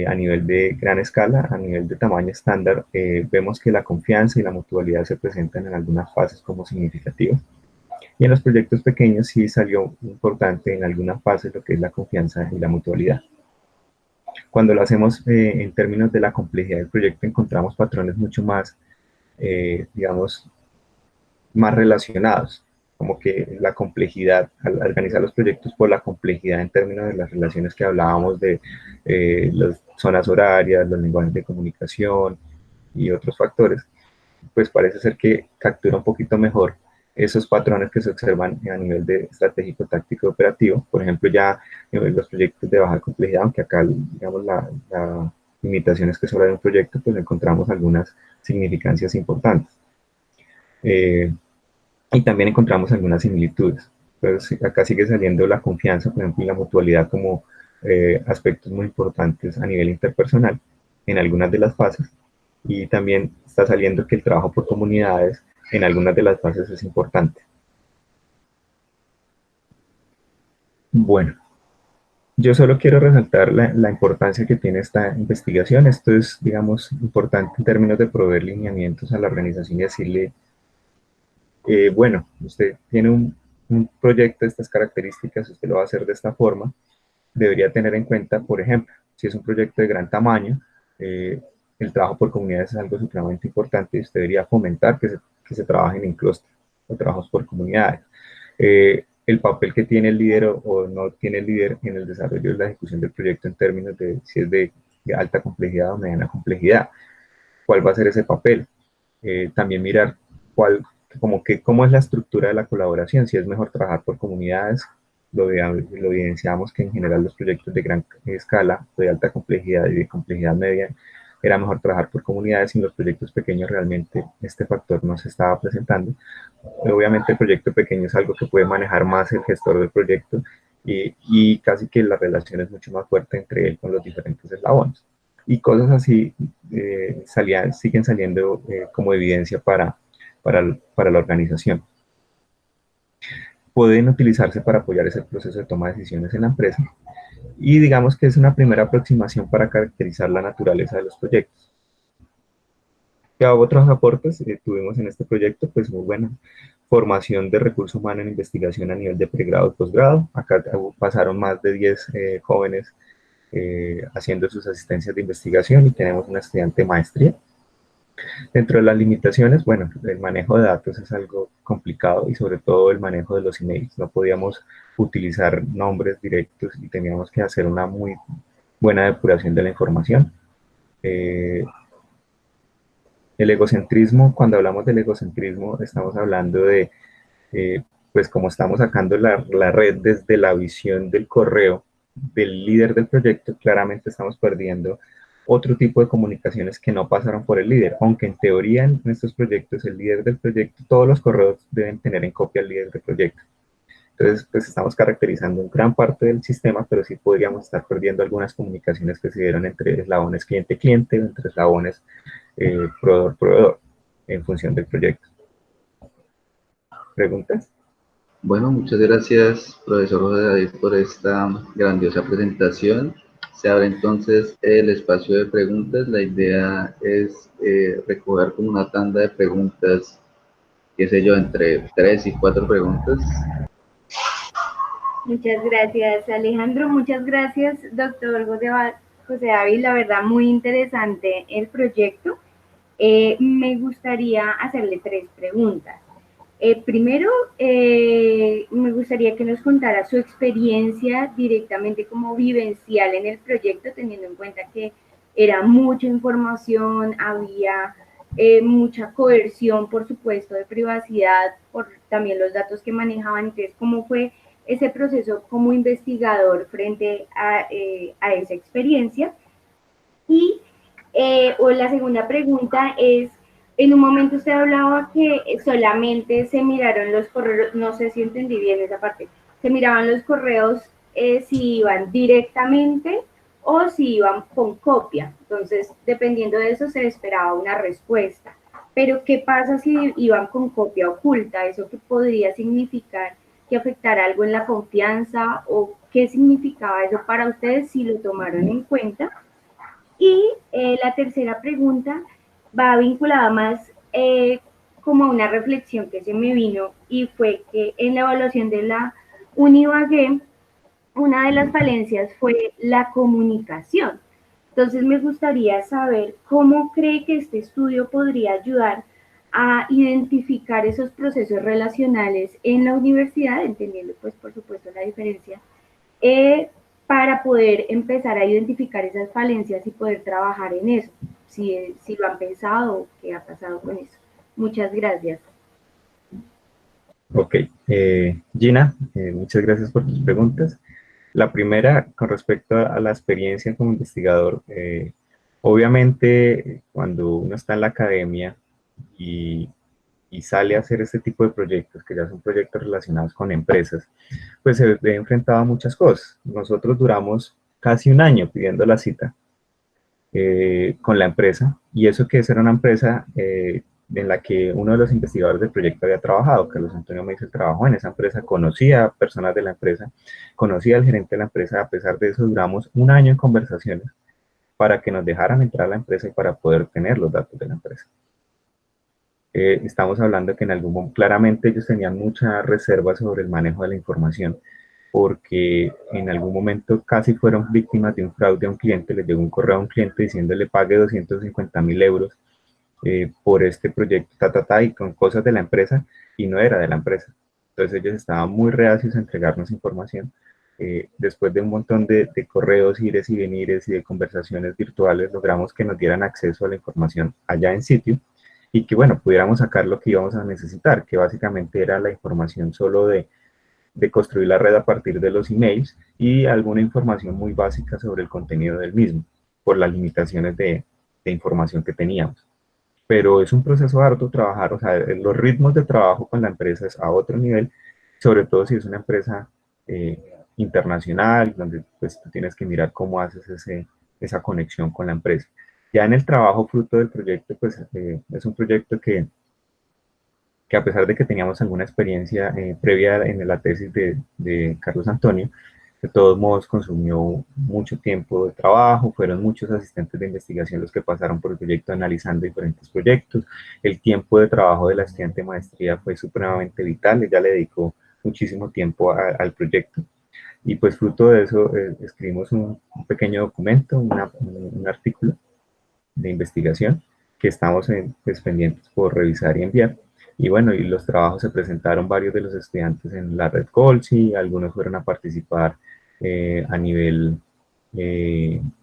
A nivel de gran escala, a nivel de tamaño estándar, vemos que la confianza y la mutualidad se presentan en algunas fases como significativas. Y en los proyectos pequeños sí salió importante en alguna fase lo que es la confianza y la mutualidad. Cuando lo hacemos en términos de la complejidad del proyecto, encontramos patrones mucho más, digamos, más relacionados, como que la complejidad, al organizar los proyectos por la complejidad en términos de las relaciones que hablábamos de las zonas horarias, los lenguajes de comunicación y otros factores, pues parece ser que captura un poquito mejor esos patrones que se observan a nivel de estratégico, táctico, operativo. Por ejemplo, ya en los proyectos de baja complejidad, aunque acá, digamos, la limitación es que solo hay un proyecto, pues encontramos algunas significancias importantes. Y también encontramos algunas similitudes. Pues acá sigue saliendo la confianza, por ejemplo, y la mutualidad como aspectos muy importantes a nivel interpersonal en algunas de las fases. Y también está saliendo que el trabajo por comunidades en algunas de las fases es importante. Bueno, yo solo quiero resaltar la importancia que tiene esta investigación. Esto es, digamos, importante en términos de proveer lineamientos a la organización y decirle, bueno, usted tiene un proyecto de estas características, usted lo va a hacer de esta forma, debería tener en cuenta, por ejemplo, si es un proyecto de gran tamaño, el trabajo por comunidades es algo supremamente importante y usted debería fomentar que se trabajen en clúster o trabajos por comunidades. El papel que tiene el líder o no tiene el líder en el desarrollo y la ejecución del proyecto en términos de si es de alta complejidad o mediana complejidad. ¿Cuál va a ser ese papel? También mirar cómo es la estructura de la colaboración, si es mejor trabajar por comunidades, lo evidenciamos que en general los proyectos de gran escala, de alta complejidad y de complejidad media, era mejor trabajar por comunidades y en los proyectos pequeños realmente este factor no se estaba presentando. Obviamente el proyecto pequeño es algo que puede manejar más el gestor del proyecto y casi que la relación es mucho más fuerte entre él con los diferentes eslabones. Y cosas así siguen saliendo como evidencia para la organización. Pueden utilizarse para apoyar ese proceso de toma de decisiones en la empresa y digamos que es una primera aproximación para caracterizar la naturaleza de los proyectos. ¿Qué otros aportes tuvimos en este proyecto? Pues muy buena formación de recurso humano en investigación a nivel de pregrado y posgrado. Acá pasaron más de 10 jóvenes haciendo sus asistencias de investigación y tenemos una estudiante de maestría. Dentro de las limitaciones, bueno, el manejo de datos es algo complicado y sobre todo el manejo de los emails. No podíamos utilizar nombres directos y teníamos que hacer una muy buena depuración de la información. El egocentrismo, cuando hablamos del egocentrismo, estamos hablando de, pues como estamos sacando la red desde la visión del correo del líder del proyecto, claramente estamos perdiendo otro tipo de comunicaciones que no pasaron por el líder, aunque en teoría en estos proyectos el líder del proyecto, todos los correos deben tener en copia al líder del proyecto. Entonces, pues estamos caracterizando gran parte del sistema, pero sí podríamos estar perdiendo algunas comunicaciones que se dieron entre eslabones cliente-cliente, entre eslabones proveedor-proveedor, en función del proyecto. ¿Preguntas? Bueno, muchas gracias, profesor José David, por esta grandiosa presentación. Se abre entonces el espacio de preguntas. La idea es recoger como una tanda de preguntas, qué sé yo, entre 3 y 4 preguntas. Muchas gracias, Alejandro. Muchas gracias, doctor José David. La verdad, muy interesante el proyecto. Me gustaría hacerle 3 preguntas. Primero, me gustaría que nos contara su experiencia directamente como vivencial en el proyecto, teniendo en cuenta que era mucha información, había mucha coerción, por supuesto, de privacidad, por también los datos que manejaban. Entonces, ¿cómo fue ese proceso como investigador frente a esa experiencia? Y o la segunda pregunta es, en un momento usted hablaba que solamente se miraron los correos, no sé si entendí bien esa parte, se miraban los correos si iban directamente o si iban con copia. Entonces, dependiendo de eso, se esperaba una respuesta. Pero, ¿qué pasa si iban con copia oculta? ¿Eso qué podría significar? ¿Que afectara algo en la confianza? ¿O qué significaba eso para ustedes si lo tomaron en cuenta? Y la tercera pregunta va vinculada más como a una reflexión que se me vino, y fue que en la evaluación de la Univagué, una de las falencias fue la comunicación. Entonces me gustaría saber cómo cree que este estudio podría ayudar a identificar esos procesos relacionales en la universidad, entendiendo pues por supuesto la diferencia, para poder empezar a identificar esas falencias y poder trabajar en eso, si lo han pensado, qué ha pasado con eso. Muchas gracias. Ok, Gina, muchas gracias por tus preguntas. La primera, con respecto a la experiencia como investigador, obviamente cuando uno está en la academia y, y sale a hacer este tipo de proyectos, que ya son proyectos relacionados con empresas, pues se ve enfrentado a muchas cosas. Nosotros duramos casi un año pidiendo la cita con la empresa, y eso que esa era una empresa en la que uno de los investigadores del proyecto había trabajado. Carlos Antonio Meisel trabajó en esa empresa, conocía a personas de la empresa, conocía al gerente de la empresa. A pesar de eso, duramos un año en conversaciones para que nos dejaran entrar a la empresa y para poder tener los datos de la empresa. Estamos hablando que en algún momento, claramente ellos tenían mucha reserva sobre el manejo de la información, porque en algún momento casi fueron víctimas de un fraude a un cliente. Les llegó un correo a un cliente diciéndole pague 250.000 euros por este proyecto, y con cosas de la empresa, y no era de la empresa. Entonces ellos estaban muy reacios a entregarnos información. Después de un montón de correos, ires y venires y de conversaciones virtuales, logramos que nos dieran acceso a la información allá en sitio, y que, bueno, pudiéramos sacar lo que íbamos a necesitar, que básicamente era la información solo de construir la red a partir de los emails y alguna información muy básica sobre el contenido del mismo, por las limitaciones de información que teníamos. Pero es un proceso harto trabajar, o sea, los ritmos de trabajo con la empresa es a otro nivel, sobre todo si es una empresa internacional, donde pues tú tienes que mirar cómo haces esa conexión con la empresa. Ya en el trabajo fruto del proyecto, pues es un proyecto que a pesar de que teníamos alguna experiencia previa en la tesis de Carlos Antonio, de todos modos consumió mucho tiempo de trabajo. Fueron muchos asistentes de investigación los que pasaron por el proyecto analizando diferentes proyectos. El tiempo de trabajo de la estudiante de maestría fue supremamente vital. Ella le dedicó muchísimo tiempo al proyecto, y pues fruto de eso escribimos un pequeño documento, un artículo de investigación que estamos pues, pendientes por revisar y enviar. Y bueno, y los trabajos se presentaron varios de los estudiantes en la red Colsi, algunos fueron a participar a nivel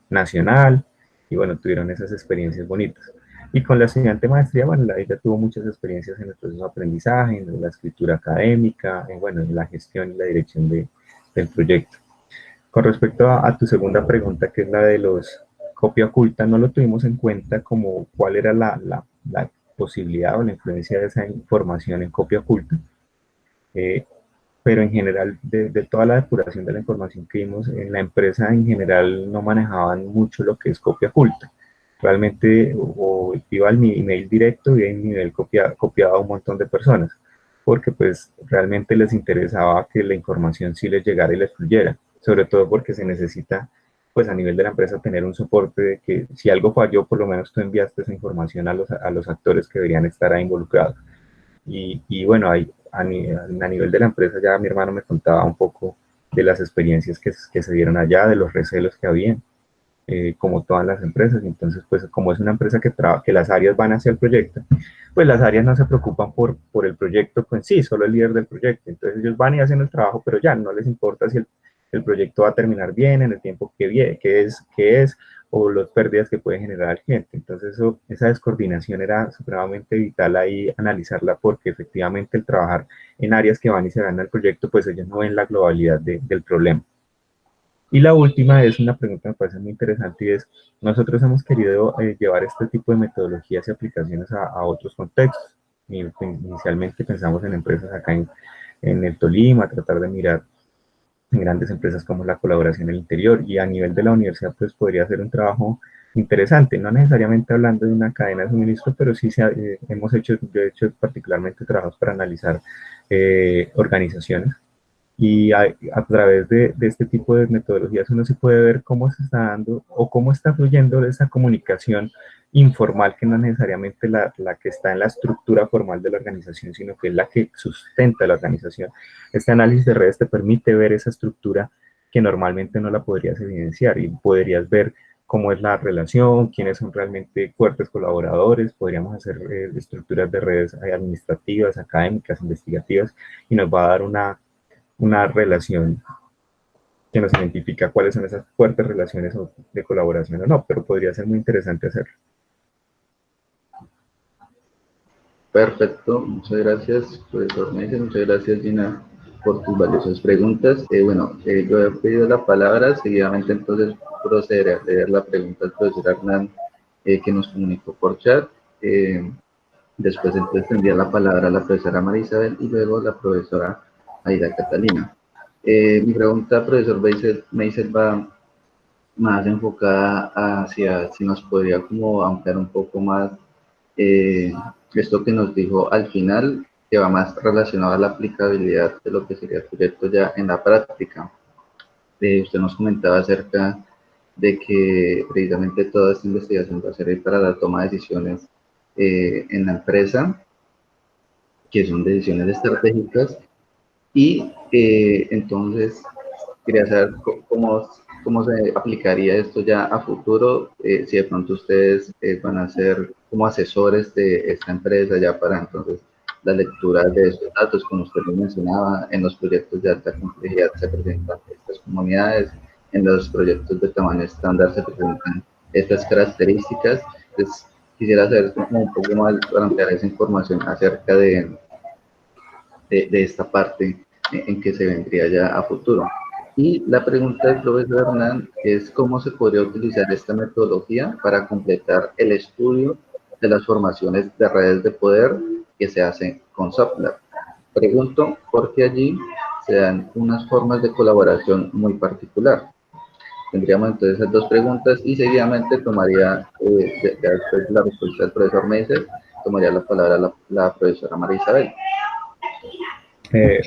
nacional, y bueno, tuvieron esas experiencias bonitas. Y con la estudiante de maestría, bueno, ella tuvo muchas experiencias en el proceso de aprendizaje, en la escritura académica, bueno, en la gestión y la dirección del proyecto. Con respecto a tu segunda pregunta, que es la de los copia oculta, no lo tuvimos en cuenta como cuál era la posibilidad o la influencia de esa información en copia oculta, pero en general de toda la depuración de la información que vimos en la empresa, en general no manejaban mucho lo que es copia oculta. Realmente o iba al email directo y en nivel copiaba a un montón de personas, porque pues realmente les interesaba que la información sí les llegara y les fluyera, sobre todo porque se necesita pues a nivel de la empresa tener un soporte de que si algo falló, por lo menos tú enviaste esa información a los actores que deberían estar ahí involucrados. Y bueno, a nivel de la empresa ya mi hermano me contaba un poco de las experiencias que se dieron allá, de los recelos que había, como todas las empresas. Entonces, pues como es una empresa que las áreas van hacia el proyecto, pues las áreas no se preocupan por el proyecto en sí, solo el líder del proyecto. Entonces ellos van y hacen el trabajo, pero ya no les importa si el proyecto va a terminar bien en el tiempo que es, o las pérdidas que puede generar al cliente. Entonces esa descoordinación era supremamente vital ahí analizarla, porque efectivamente el trabajar en áreas que van y se van al proyecto, pues ellos no ven la globalidad del problema. Y la última es una pregunta que me parece muy interesante, y es, nosotros hemos querido llevar este tipo de metodologías y aplicaciones a otros contextos. Inicialmente pensamos en empresas acá en el Tolima, tratar de mirar en grandes empresas como la colaboración en el interior, y a nivel de la universidad pues podría ser un trabajo interesante, no necesariamente hablando de una cadena de suministro, pero sí hemos hecho, yo he hecho particularmente trabajos para analizar organizaciones, y a través de este tipo de metodologías uno sí puede ver cómo se está dando o cómo está fluyendo esa comunicación informal, que no es necesariamente la que está en la estructura formal de la organización, sino que es la que sustenta la organización. Este análisis de redes te permite ver esa estructura que normalmente no la podrías evidenciar, y podrías ver cómo es la relación, quiénes son realmente fuertes colaboradores. Podríamos hacer estructuras de redes administrativas, académicas, investigativas, y nos va a dar una relación que nos identifica cuáles son esas fuertes relaciones de colaboración o no, pero podría ser muy interesante hacerlo. Perfecto, muchas gracias, profesor Meisel, muchas gracias, Gina, por tus valiosas preguntas. Yo he pedido la palabra, seguidamente entonces procederé a leer la pregunta del profesor Hernán, que nos comunicó por chat. Después entonces tendría la palabra la profesora María Isabel y luego la profesora Aida Catalina. Mi pregunta, profesor Meisel, va más enfocada hacia si nos podría como ampliar un poco más esto que nos dijo al final, que va más relacionado a la aplicabilidad de lo que sería el proyecto ya en la práctica. Usted nos comentaba acerca de que precisamente toda esta investigación va a servir para la toma de decisiones en la empresa, que son decisiones estratégicas, y entonces quería saber cómo se aplicaría esto ya a futuro, si de pronto ustedes van a ser como asesores de esta empresa ya para entonces la lectura de estos datos, como usted lo mencionaba, en los proyectos de alta complejidad se presentan estas comunidades, en los proyectos de tamaño estándar se presentan estas características. Entonces, quisiera saber como un poco más para ampliar esa información acerca de esta parte en que se vendría ya a futuro. Y la pregunta del profesor Hernán es cómo se podría utilizar esta metodología para completar el estudio de las formaciones de redes de poder que se hacen con SOPLab. Pregunto porque allí se dan unas formas de colaboración muy particular. Tendríamos entonces esas dos preguntas y seguidamente tomaría, después de la respuesta del profesor Meisel, tomaría la palabra la profesora María Isabel.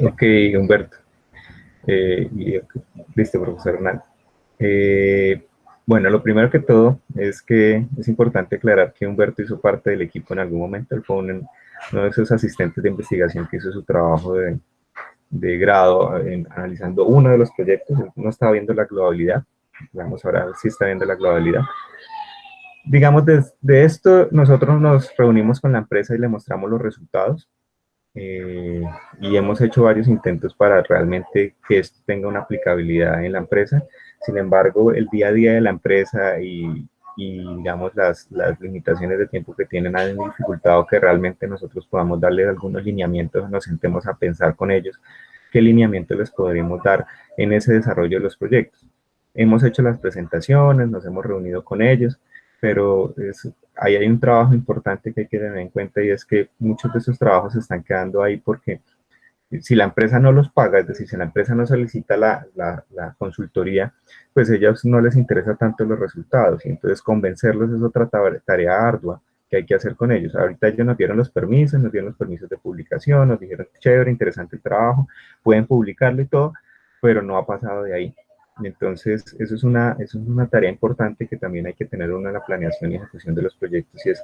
Ok, Humberto. Listo, profesor Hernán. Bueno, lo primero que todo es que es importante aclarar que Humberto hizo parte del equipo en algún momento. Él fue uno de esos asistentes de investigación que hizo su trabajo de grado analizando uno de los proyectos. Él no estaba viendo la globalidad. Vamos ahora a ver si está viendo la globalidad. Digamos, de esto nosotros nos reunimos con la empresa y le mostramos los resultados. Y hemos hecho varios intentos para realmente que esto tenga una aplicabilidad en la empresa. Sin embargo, el día a día de la empresa y digamos las limitaciones de tiempo que tienen han dificultado que realmente nosotros podamos darles algunos lineamientos, nos sentemos a pensar con ellos qué lineamientos les podríamos dar en ese desarrollo de los proyectos. Hemos hecho las presentaciones, nos hemos reunido con ellos, pero ahí hay un trabajo importante que hay que tener en cuenta, y es que muchos de esos trabajos se están quedando ahí porque si la empresa no los paga, es decir, si la empresa no solicita la consultoría, pues a ellos no les interesa tanto los resultados, y entonces convencerlos es otra tarea ardua que hay que hacer con ellos. Ahorita ellos nos dieron los permisos de publicación, nos dijeron, chévere, interesante el trabajo, pueden publicarlo y todo, pero no ha pasado de ahí. Entonces, eso es una tarea importante que también hay que tener en la planeación y ejecución de los proyectos, y es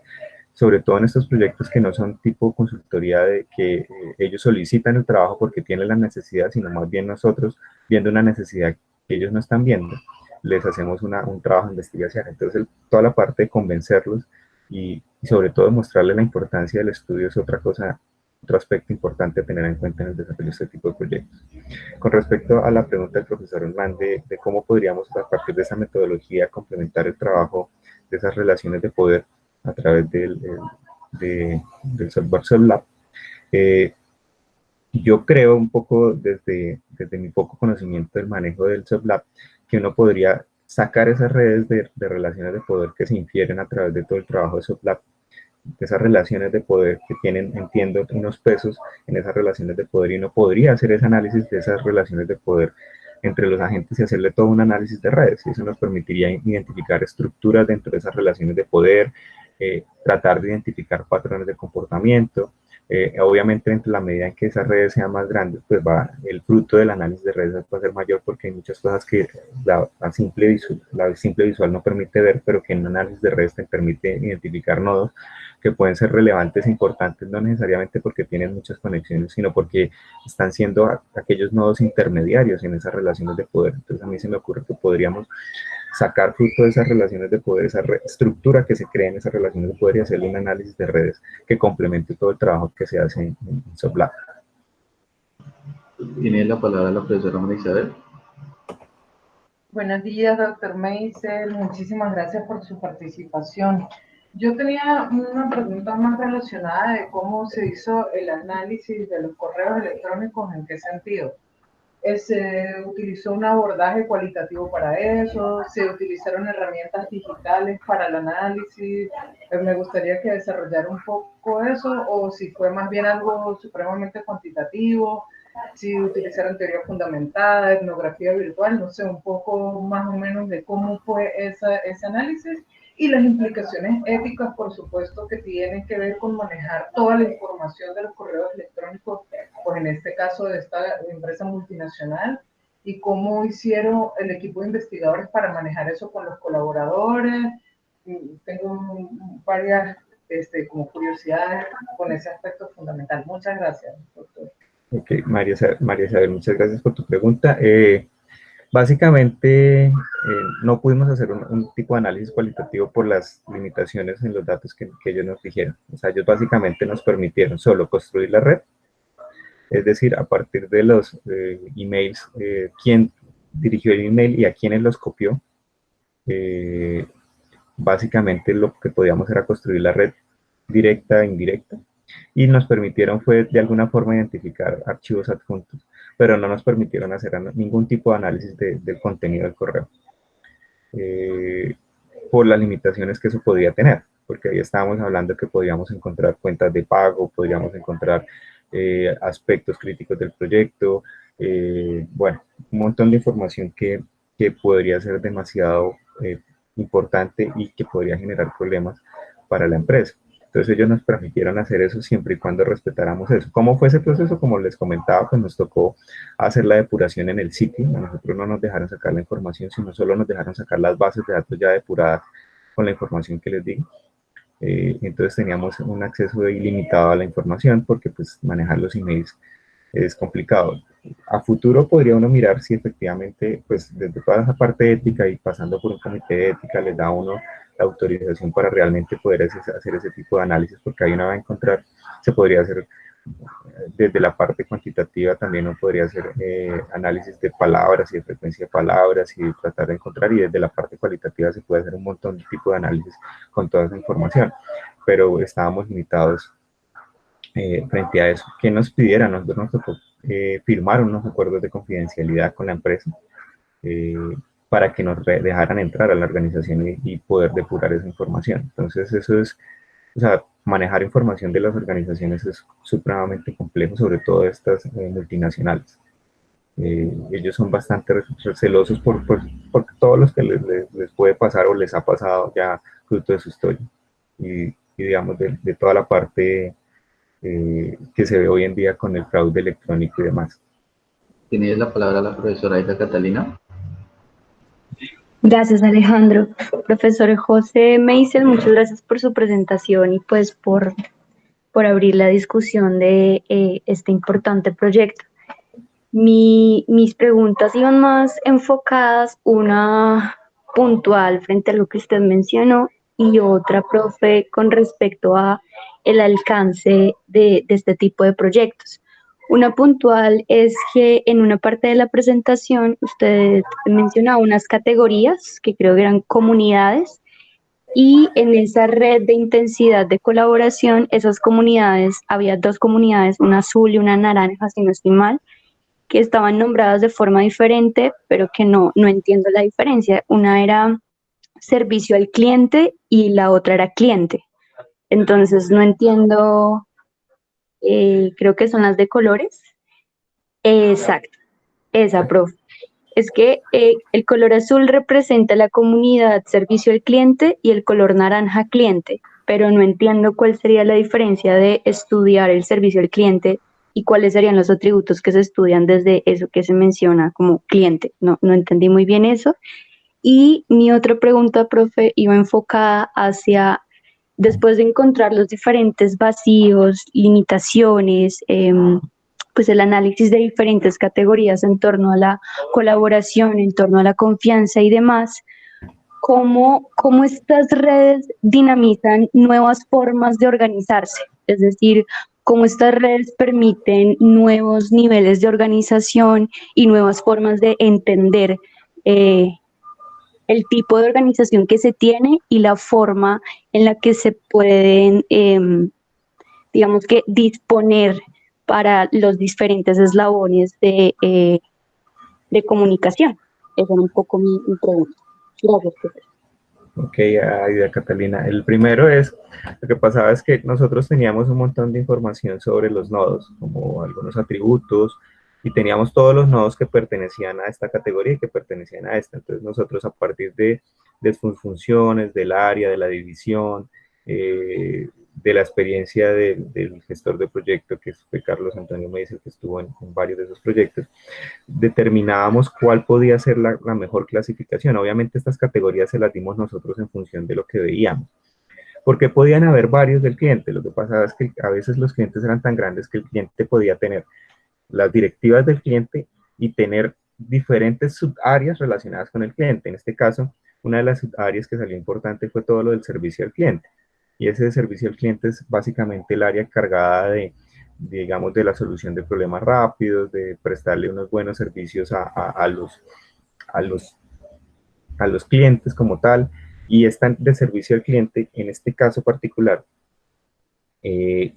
sobre todo en estos proyectos que no son tipo consultoría, de que ellos solicitan el trabajo porque tienen la necesidad, sino más bien nosotros, viendo una necesidad que ellos no están viendo, les hacemos un trabajo de investigación. Entonces, toda la parte de convencerlos y sobre todo mostrarles la importancia del estudio es otra cosa otro aspecto importante a tener en cuenta en el desarrollo de este tipo de proyectos. Con respecto a la pregunta del profesor Hernán de cómo podríamos, a partir de esa metodología, complementar el trabajo de esas relaciones de poder a través del software SolLab, yo creo un poco desde mi poco conocimiento del manejo del SolLab, que uno podría sacar esas redes de relaciones de poder que se infieren a través de todo el trabajo de SolLab, de esas relaciones de poder que tienen, entiendo, unos pesos en esas relaciones de poder, y uno podría hacer ese análisis de esas relaciones de poder entre los agentes y hacerle todo un análisis de redes, y eso nos permitiría identificar estructuras dentro de esas relaciones de poder, tratar de identificar patrones de comportamiento. Obviamente, en la medida en que esas redes sean más grandes, pues el fruto del análisis de redes va a ser mayor, porque hay muchas cosas que la simple visual no permite ver, pero que en un análisis de redes te permite identificar nodos que pueden ser relevantes e importantes, no necesariamente porque tienen muchas conexiones, sino porque están siendo aquellos nodos intermediarios en esas relaciones de poder. Entonces a mí se me ocurre que podríamos sacar fruto de esas relaciones de poder, esa estructura que se crea en esas relaciones de poder, y hacerle un análisis de redes que complemente todo el trabajo que se hace en SolLab. Tiene la palabra la profesora María Isabel. Buenos días, doctor Meisel. Muchísimas gracias por su participación. Yo tenía una pregunta más relacionada de cómo se hizo el análisis de los correos electrónicos, ¿en qué sentido? ¿Se utilizó un abordaje cualitativo para eso? ¿Se utilizaron herramientas digitales para el análisis? Me gustaría que desarrollara un poco eso, o si fue más bien algo supremamente cuantitativo, si utilizaron teoría fundamentada, etnografía virtual, no sé, un poco más o menos de cómo fue ese análisis, y las implicaciones éticas, por supuesto, que tienen que ver con manejar toda la información de los correos electrónicos, pues en este caso de esta empresa multinacional, y cómo hicieron el equipo de investigadores para manejar eso con los colaboradores. Tengo varias como curiosidades con ese aspecto fundamental. Muchas gracias, doctor. Ok, María Isabel, muchas gracias por tu pregunta. Básicamente, no pudimos hacer un tipo de análisis cualitativo por las limitaciones en los datos que ellos nos dijeron. O sea, ellos básicamente nos permitieron solo construir la red, es decir, a partir de los emails, quién dirigió el email y a quiénes los copió. Básicamente lo que podíamos era construir la red directa e indirecta, y nos permitieron fue de alguna forma identificar archivos adjuntos, pero no nos permitieron hacer ningún tipo de análisis del contenido del correo, por las limitaciones que eso podía tener, porque ahí estábamos hablando que podíamos encontrar cuentas de pago, podríamos encontrar aspectos críticos del proyecto, bueno, un montón de información que podría ser demasiado importante y que podría generar problemas para la empresa. Entonces ellos nos permitieron hacer eso siempre y cuando respetáramos eso. ¿Cómo fue ese proceso? Como les comentaba, pues nos tocó hacer la depuración en el sitio. A nosotros no nos dejaron sacar la información, sino solo nos dejaron sacar las bases de datos ya depuradas con la información que les digo. Entonces teníamos un acceso ilimitado a la información, porque pues manejar los emails es complicado. A futuro podría uno mirar si efectivamente, pues desde toda esa parte ética y pasando por un comité de ética, les da a uno la autorización para realmente poder hacer ese tipo de análisis, porque ahí uno va a encontrar, se podría hacer desde la parte cuantitativa, también uno podría hacer análisis de palabras y de frecuencia de palabras y tratar de encontrar, y desde la parte cualitativa se puede hacer un montón de tipo de análisis con toda esa información, pero estábamos limitados frente a eso. ¿Qué nos pidieran? Nosotros nos tocó firmar unos acuerdos de confidencialidad con la empresa para que nos dejaran entrar a la organización y poder depurar esa información. Entonces eso es, o sea, manejar información de las organizaciones es supremamente complejo, sobre todo estas multinacionales. Ellos son bastante celosos por todo lo que les puede pasar o les ha pasado ya fruto de su historia. Y digamos, de toda la parte que se ve hoy en día con el fraude electrónico y demás. Tiene la palabra la profesora Aida Catalina. Gracias, Alejandro. Profesor José Meisel, muchas gracias por su presentación y pues por abrir la discusión de este importante proyecto. Mis preguntas iban más enfocadas, una puntual frente a lo que usted mencionó y otra, profe, con respecto a el alcance de este tipo de proyectos. Una puntual es que en una parte de la presentación usted mencionaba unas categorías que creo que eran comunidades, y en esa red de intensidad de colaboración, esas comunidades, había dos comunidades, una azul y una naranja, si no estoy mal, que estaban nombradas de forma diferente, pero que no entiendo la diferencia. Una era servicio al cliente y la otra era cliente. Entonces no entiendo, creo que son las de colores. Exacto, esa, profe. Es que el color azul representa la comunidad servicio al cliente y el color naranja cliente, pero no entiendo cuál sería la diferencia de estudiar el servicio al cliente y cuáles serían los atributos que se estudian desde eso que se menciona como cliente. No entendí muy bien eso. Y mi otra pregunta, profe, iba enfocada hacia, después de encontrar los diferentes vacíos, limitaciones, pues el análisis de diferentes categorías en torno a la colaboración, en torno a la confianza y demás, cómo estas redes dinamizan nuevas formas de organizarse, es decir, cómo estas redes permiten nuevos niveles de organización y nuevas formas de entender el tipo de organización que se tiene y la forma en la que se pueden, digamos que, disponer para los diferentes eslabones de comunicación. Esa era un poco mi pregunta. Gracias, profesor. Ok, Aida Catalina. El primero es, lo que pasaba es que nosotros teníamos un montón de información sobre los nodos, como algunos atributos, y teníamos todos los nodos que pertenecían a esta categoría y que pertenecían a esta. Entonces nosotros, a partir de sus funciones, del área, de la división, de la experiencia del gestor de proyecto, que fue Carlos Antonio Meisel, que estuvo en varios de esos proyectos, determinábamos cuál podía ser la mejor clasificación. Obviamente estas categorías se las dimos nosotros en función de lo que veíamos, porque podían haber varios del cliente. Lo que pasaba es que a veces los clientes eran tan grandes que el cliente podía tener las directivas del cliente y tener diferentes subáreas relacionadas con el cliente. En este caso, una de las subáreas que salió importante fue todo lo del servicio al cliente. Y ese servicio al cliente es básicamente el área encargada digamos, de la solución de problemas rápidos, de prestarle unos buenos servicios a los clientes como tal. Y esta de servicio al cliente, en este caso particular,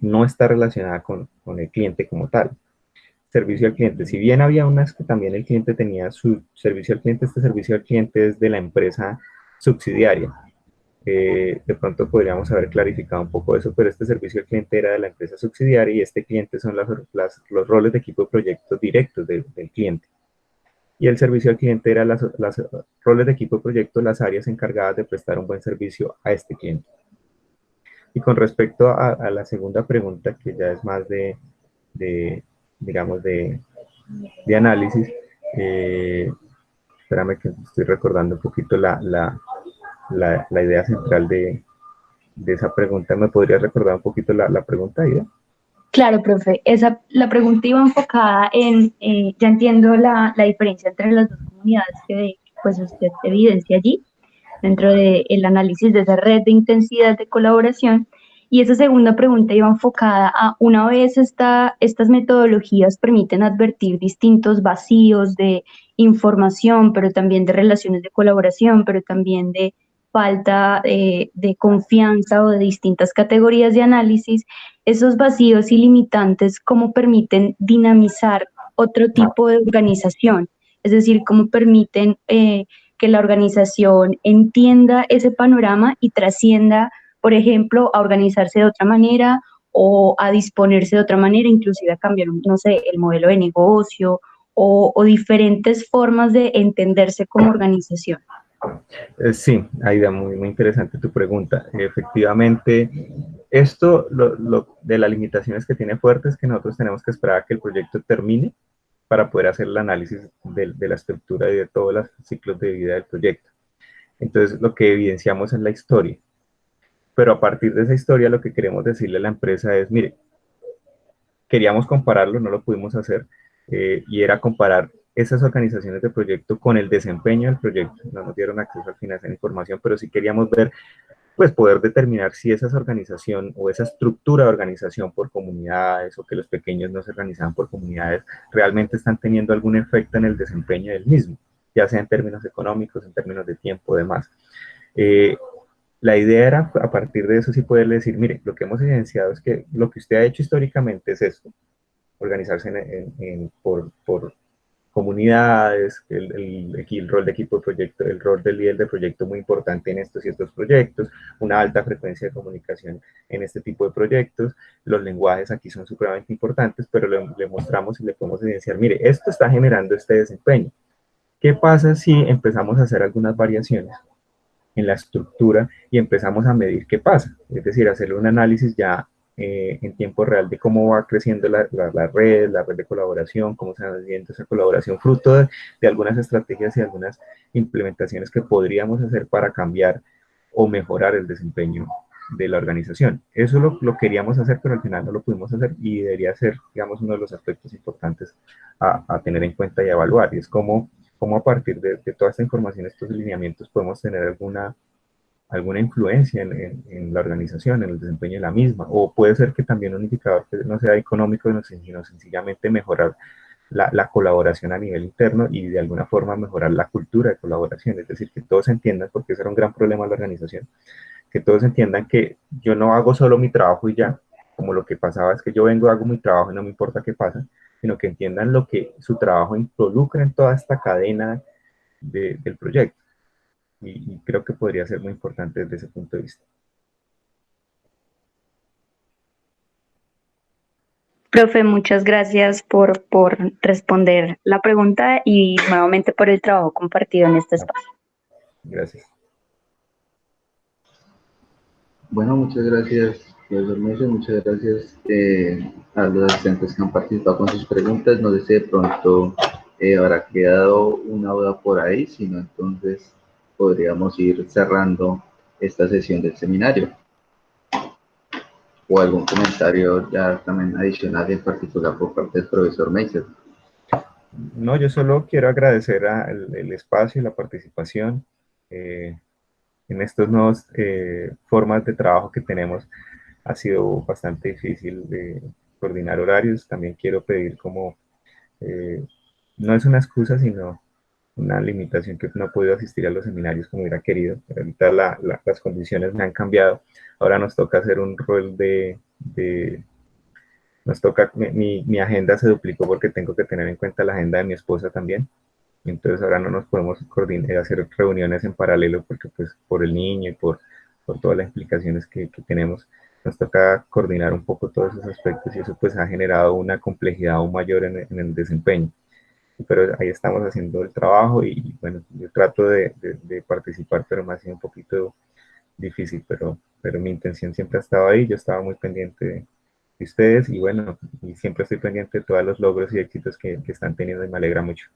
no está relacionada con el cliente como tal. Servicio al cliente, si bien había unas que también el cliente tenía su servicio al cliente, este servicio al cliente es de la empresa subsidiaria. De pronto podríamos haber clarificado un poco eso, pero este servicio al cliente era de la empresa subsidiaria y este cliente son los roles de equipo de proyectos directos del cliente. Y el servicio al cliente era los roles de equipo de proyecto, las áreas encargadas de prestar un buen servicio a este cliente. Y con respecto a la segunda pregunta, que ya es más digamos, de análisis, espérame que estoy recordando un poquito la idea central de esa pregunta. ¿Me podrías recordar un poquito la pregunta, Ida? Claro, profe. La pregunta iba enfocada en, ya entiendo la diferencia entre las dos comunidades que pues usted evidencia allí, dentro del análisis de esa red de intensidad de colaboración. Y esa segunda pregunta iba enfocada a, una vez estas metodologías permiten advertir distintos vacíos de información, pero también de relaciones de colaboración, pero también de falta de confianza o de distintas categorías de análisis, esos vacíos y limitantes, ¿cómo permiten dinamizar otro tipo de organización? Es decir, ¿cómo permiten que la organización entienda ese panorama y trascienda, por ejemplo, a organizarse de otra manera o a disponerse de otra manera, inclusive a cambiar, no sé, el modelo de negocio o diferentes formas de entenderse como organización? Sí, Aida, muy interesante tu pregunta. Efectivamente, esto de las limitaciones que tiene fuerte es que nosotros tenemos que esperar a que el proyecto termine para poder hacer el análisis de la estructura y de todos los ciclos de vida del proyecto. Entonces, lo que evidenciamos es la historia. Pero a partir de esa historia, lo que queremos decirle a la empresa es, mire, queríamos compararlo, no lo pudimos hacer, y era comparar esas organizaciones de proyecto con el desempeño del proyecto. No nos dieron acceso al final a esa información, pero sí queríamos ver pues poder determinar si esa organización o esa estructura de organización por comunidades o que los pequeños no se organizaban por comunidades realmente están teniendo algún efecto en el desempeño del mismo, ya sea en términos económicos, en términos de tiempo, demás. La idea era, a partir de eso, sí poderle decir, mire, lo que hemos evidenciado es que lo que usted ha hecho históricamente es esto, organizarse por comunidades, el rol de equipo de proyecto, el rol del líder de proyecto muy importante en estos y estos proyectos, una alta frecuencia de comunicación en este tipo de proyectos, los lenguajes aquí son supremamente importantes, pero le mostramos y le podemos evidenciar, mire, esto está generando este desempeño. ¿Qué pasa si empezamos a hacer algunas variaciones en la estructura y empezamos a medir qué pasa? Es decir, hacerle un análisis ya en tiempo real de cómo va creciendo la red de colaboración, cómo se va haciendo esa colaboración, fruto de algunas estrategias y algunas implementaciones que podríamos hacer para cambiar o mejorar el desempeño de la organización. Eso lo queríamos hacer, pero al final no lo pudimos hacer y debería ser, digamos, uno de los aspectos importantes a tener en cuenta y a evaluar, y es cómo a partir de toda esta información, estos lineamientos, podemos tener alguna influencia en la organización, en el desempeño de la misma, o puede ser que también un indicador que no sea económico, sino sencillamente mejorar la colaboración a nivel interno y de alguna forma mejorar la cultura de colaboración, es decir, que todos entiendan, porque ese era un gran problema de la organización, que todos entiendan que yo no hago solo mi trabajo y ya, como lo que pasaba es que yo vengo, hago mi trabajo y no me importa qué pasa, sino que entiendan lo que su trabajo involucra en toda esta cadena del proyecto. Y creo que podría ser muy importante desde ese punto de vista. Profe, muchas gracias por responder la pregunta y nuevamente por el trabajo compartido en este espacio. Gracias. Bueno, muchas gracias, profesor Mesa, muchas gracias a los asistentes que han participado con sus preguntas. No sé si de pronto habrá quedado una duda por ahí, si no, entonces podríamos ir cerrando esta sesión del seminario. O algún comentario ya también adicional en particular por parte del profesor Meiser. No, yo solo quiero agradecer el espacio y la participación en estas nuevas formas de trabajo que tenemos. Ha sido bastante difícil de coordinar horarios. También quiero pedir como, no es una excusa, sino una limitación, que no he podido asistir a los seminarios como hubiera querido. Pero ahorita las condiciones me han cambiado. Ahora nos toca hacer un rol nos toca, mi agenda se duplicó porque tengo que tener en cuenta la agenda de mi esposa también. Entonces ahora no nos podemos coordinar, hacer reuniones en paralelo porque pues por el niño y por todas las implicaciones que tenemos, nos toca coordinar un poco todos esos aspectos y eso pues ha generado una complejidad aún mayor en el desempeño. Pero ahí estamos haciendo el trabajo y bueno, yo trato de participar, pero me ha sido un poquito difícil, pero mi intención siempre ha estado ahí, yo estaba muy pendiente de ustedes y bueno, y siempre estoy pendiente de todos los logros y éxitos que están teniendo y me alegra mucho.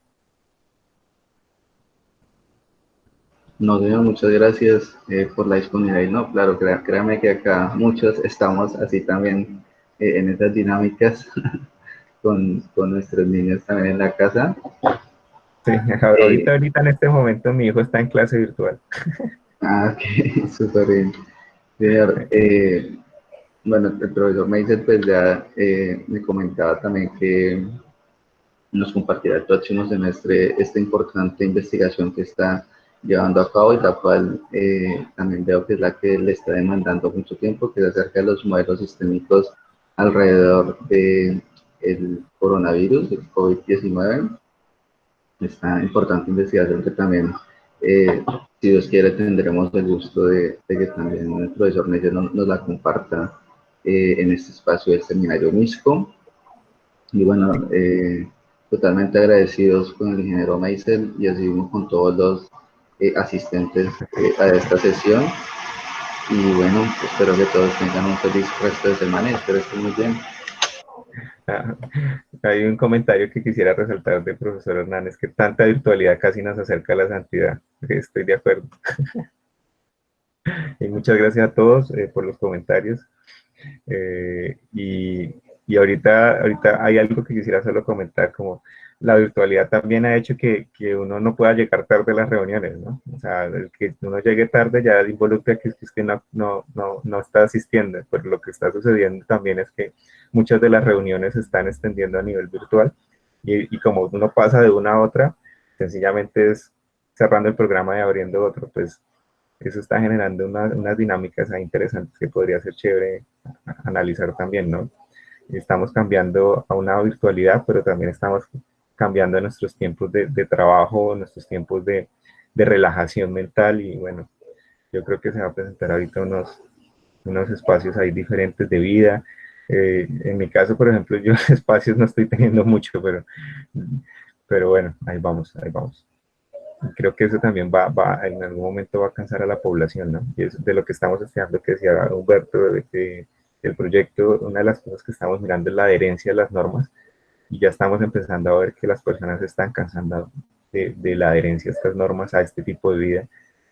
No, señor, muchas gracias por la disponibilidad. No, claro, créame que acá muchos estamos así también en esas dinámicas con nuestros niños también en la casa. Sí, ahorita en este momento mi hijo está en clase virtual. Ok, súper bien. Señor, bueno, el profesor Meiser pues ya me comentaba también que nos compartirá el próximo semestre esta importante investigación que está llevando a cabo y la cual también veo que es la que le está demandando mucho tiempo, que es acerca de los modelos sistémicos alrededor del coronavirus, el COVID-19. Esta importante investigación que también, si Dios quiere, tendremos el gusto de que también el profesor Meyer nos la comparta en este espacio del seminario MISCO. Y bueno, totalmente agradecidos con el ingeniero Meisel y así mismo con todos los asistentes a esta sesión. Y bueno, espero que todos tengan un feliz resto de semana y espero que estén muy bien. Hay un comentario que quisiera resaltar del profesor Hernández, que tanta virtualidad casi nos acerca a la santidad. Estoy de acuerdo. Y muchas gracias a todos por los comentarios. Y Y ahorita hay algo que quisiera solo comentar, como la virtualidad también ha hecho que uno no pueda llegar tarde a las reuniones, ¿no? O sea, el que uno llegue tarde ya involucra que es que no está asistiendo, pero lo que está sucediendo también es que muchas de las reuniones se están extendiendo a nivel virtual y como uno pasa de una a otra, sencillamente es cerrando el programa y abriendo otro, pues eso está generando unas dinámicas ahí interesantes que podría ser chévere analizar también, ¿no? Estamos cambiando a una virtualidad, pero también estamos cambiando nuestros tiempos de trabajo, nuestros tiempos de relajación mental y bueno, yo creo que se va a presentar ahorita unos espacios ahí diferentes de vida. En mi caso, por ejemplo, yo espacios no estoy teniendo mucho, pero bueno, ahí vamos, ahí vamos. Creo que eso también en algún momento va a cansar a la población, ¿no? Y es de lo que estamos estudiando, que decía Humberto, el proyecto, una de las cosas que estamos mirando es la adherencia a las normas, y ya estamos empezando a ver que las personas se están cansando de la adherencia a estas normas, a este tipo de vida,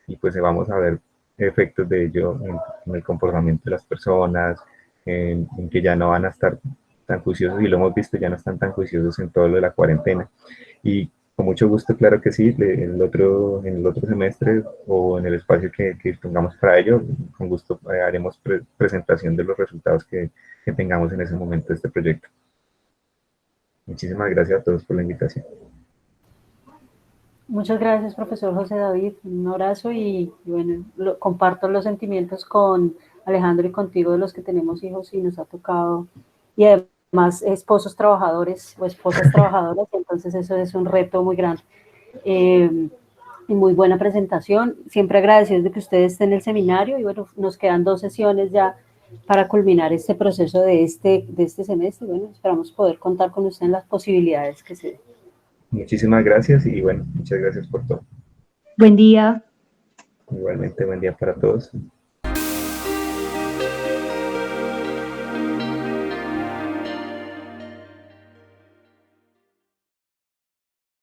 y pues vamos a ver efectos de ello en el comportamiento de las personas, en que ya no van a estar tan juiciosos, y lo hemos visto, ya no están tan juiciosos en todo lo de la cuarentena. Y con mucho gusto, claro que sí, en el otro semestre o en el espacio que tengamos para ello, con gusto haremos presentación de los resultados que tengamos en ese momento de este proyecto. Muchísimas gracias a todos por la invitación. Muchas gracias, profesor José David. Un abrazo y bueno, comparto los sentimientos con Alejandro y contigo de los que tenemos hijos y nos ha tocado, y además esposos trabajadores o esposas trabajadoras, entonces eso es un reto muy grande. Y muy buena presentación, siempre agradecidos de que ustedes estén en el seminario y bueno, nos quedan 2 sesiones ya para culminar este proceso de este semestre. Bueno, esperamos poder contar con usted en las posibilidades que se den. Muchísimas gracias y bueno, muchas gracias por todo. Buen día. Igualmente, buen día para todos.